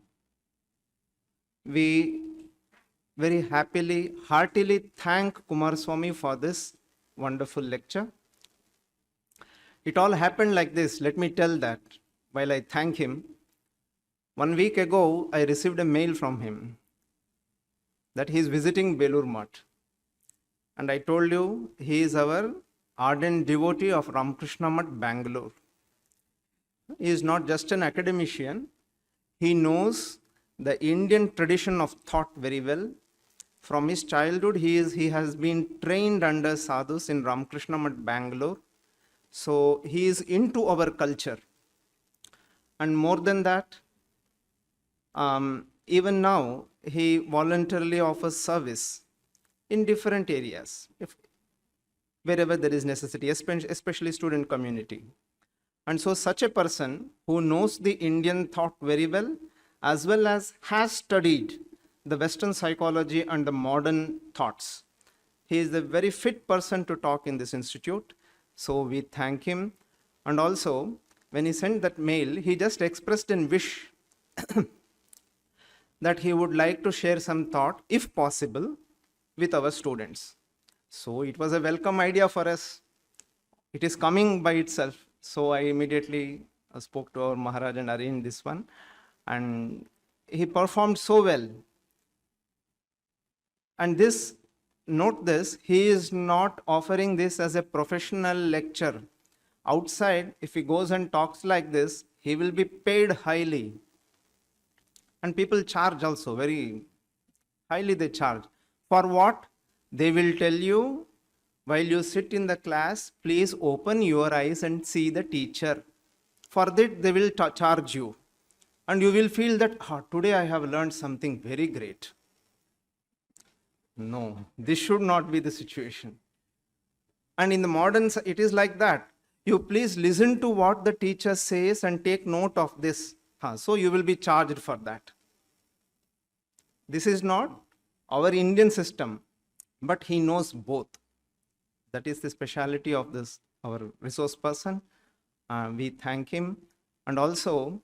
we very happily, heartily thank Kumar Swamy for this wonderful lecture. It all happened like this. Let me tell that while I thank him. 1 week ago, I received a mail from him that he is visiting Belur Math. And I told you, he is our ardent devotee of Ramakrishna Math, Bangalore. He is not just an academician, he knows the Indian tradition of thought very well. From his childhood, he has been trained under sadhus in Ramakrishna Math, Bangalore. So he is into our culture. And more than that, even now, he voluntarily offers service in different areas, wherever there is necessity, especially student community. And so such a person who knows the Indian thought very well as has studied the Western psychology and the modern thoughts, he is the very fit person to talk in this institute. So we thank him. And also, when he sent that mail, he just expressed a wish that he would like to share some thought, if possible, with our students. So it was a welcome idea for us. It is coming by itself. So I immediately spoke to our Maharaj and arranged this one. And he performed so well. And this, note this, he is not offering this as a professional lecture. Outside, if he goes and talks like this, he will be paid highly. And people charge also, very highly they charge. For what? They will tell you, while you sit in the class, please open your eyes and see the teacher. For that, they will charge you. And you will feel that, today I have learned something very great. No, this should not be the situation. And in the modern, it is like that. You please listen to what the teacher says and take note of this. So you will be charged for that. This is not our Indian system, but he knows both. That is the speciality of this, our resource person. We thank him. And also,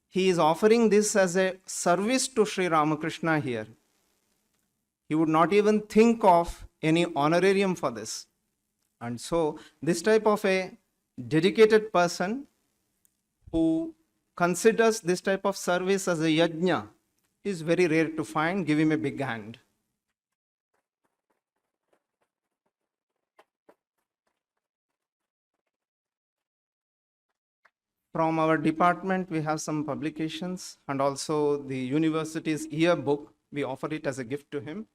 he is offering this as a service to Sri Ramakrishna here. He would not even think of any honorarium for this. And so, this type of a dedicated person who considers this type of service as a yajna is very rare to find. Give him a big hand. From our department, we have some publications and also the university's yearbook. We offer it as a gift to him.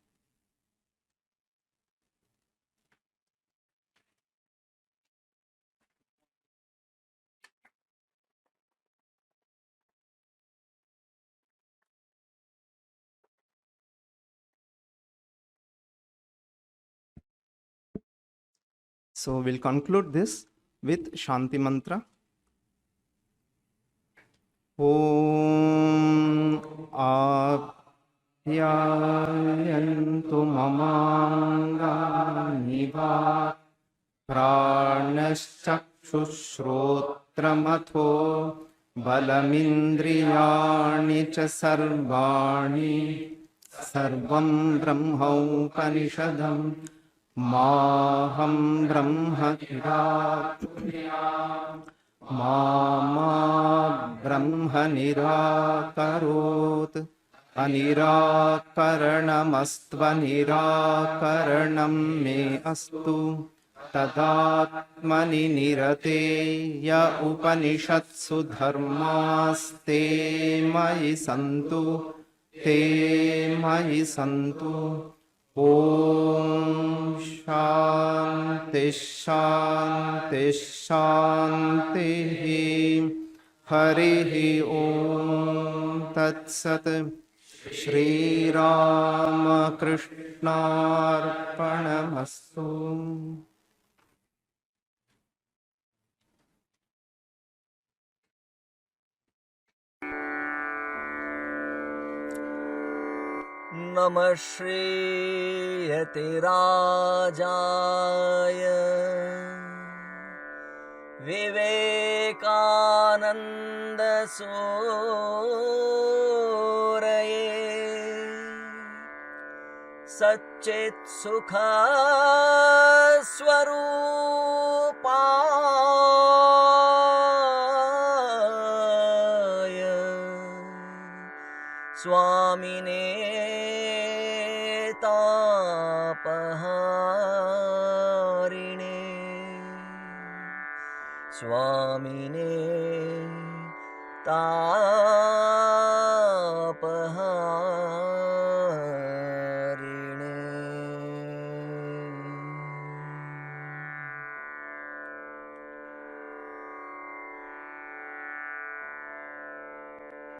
So we'll conclude this with Shanti Mantra. Om Apyayantu mamangani va pranashchakshushrotramatho balamindriyani cha sarvani sarvam brahmaupanishadam maham brahma Mama Brahma Nirakarot Anirakaranamastva Nirakaranam Me Astu Tadatmani Nirate Ya Upanishatsu Dharmaste Mayi Santu Te Mayi Santu Om Shanti Shanti Shanti Harihi Om Tat Sat Shri Rama Krishna Arpanamastu. नमः श्रीयतिराजाय विवेकानन्दसूरये सच्चित्सुखस्वरूपाय स्वामिने तापहारिणे स्वामिने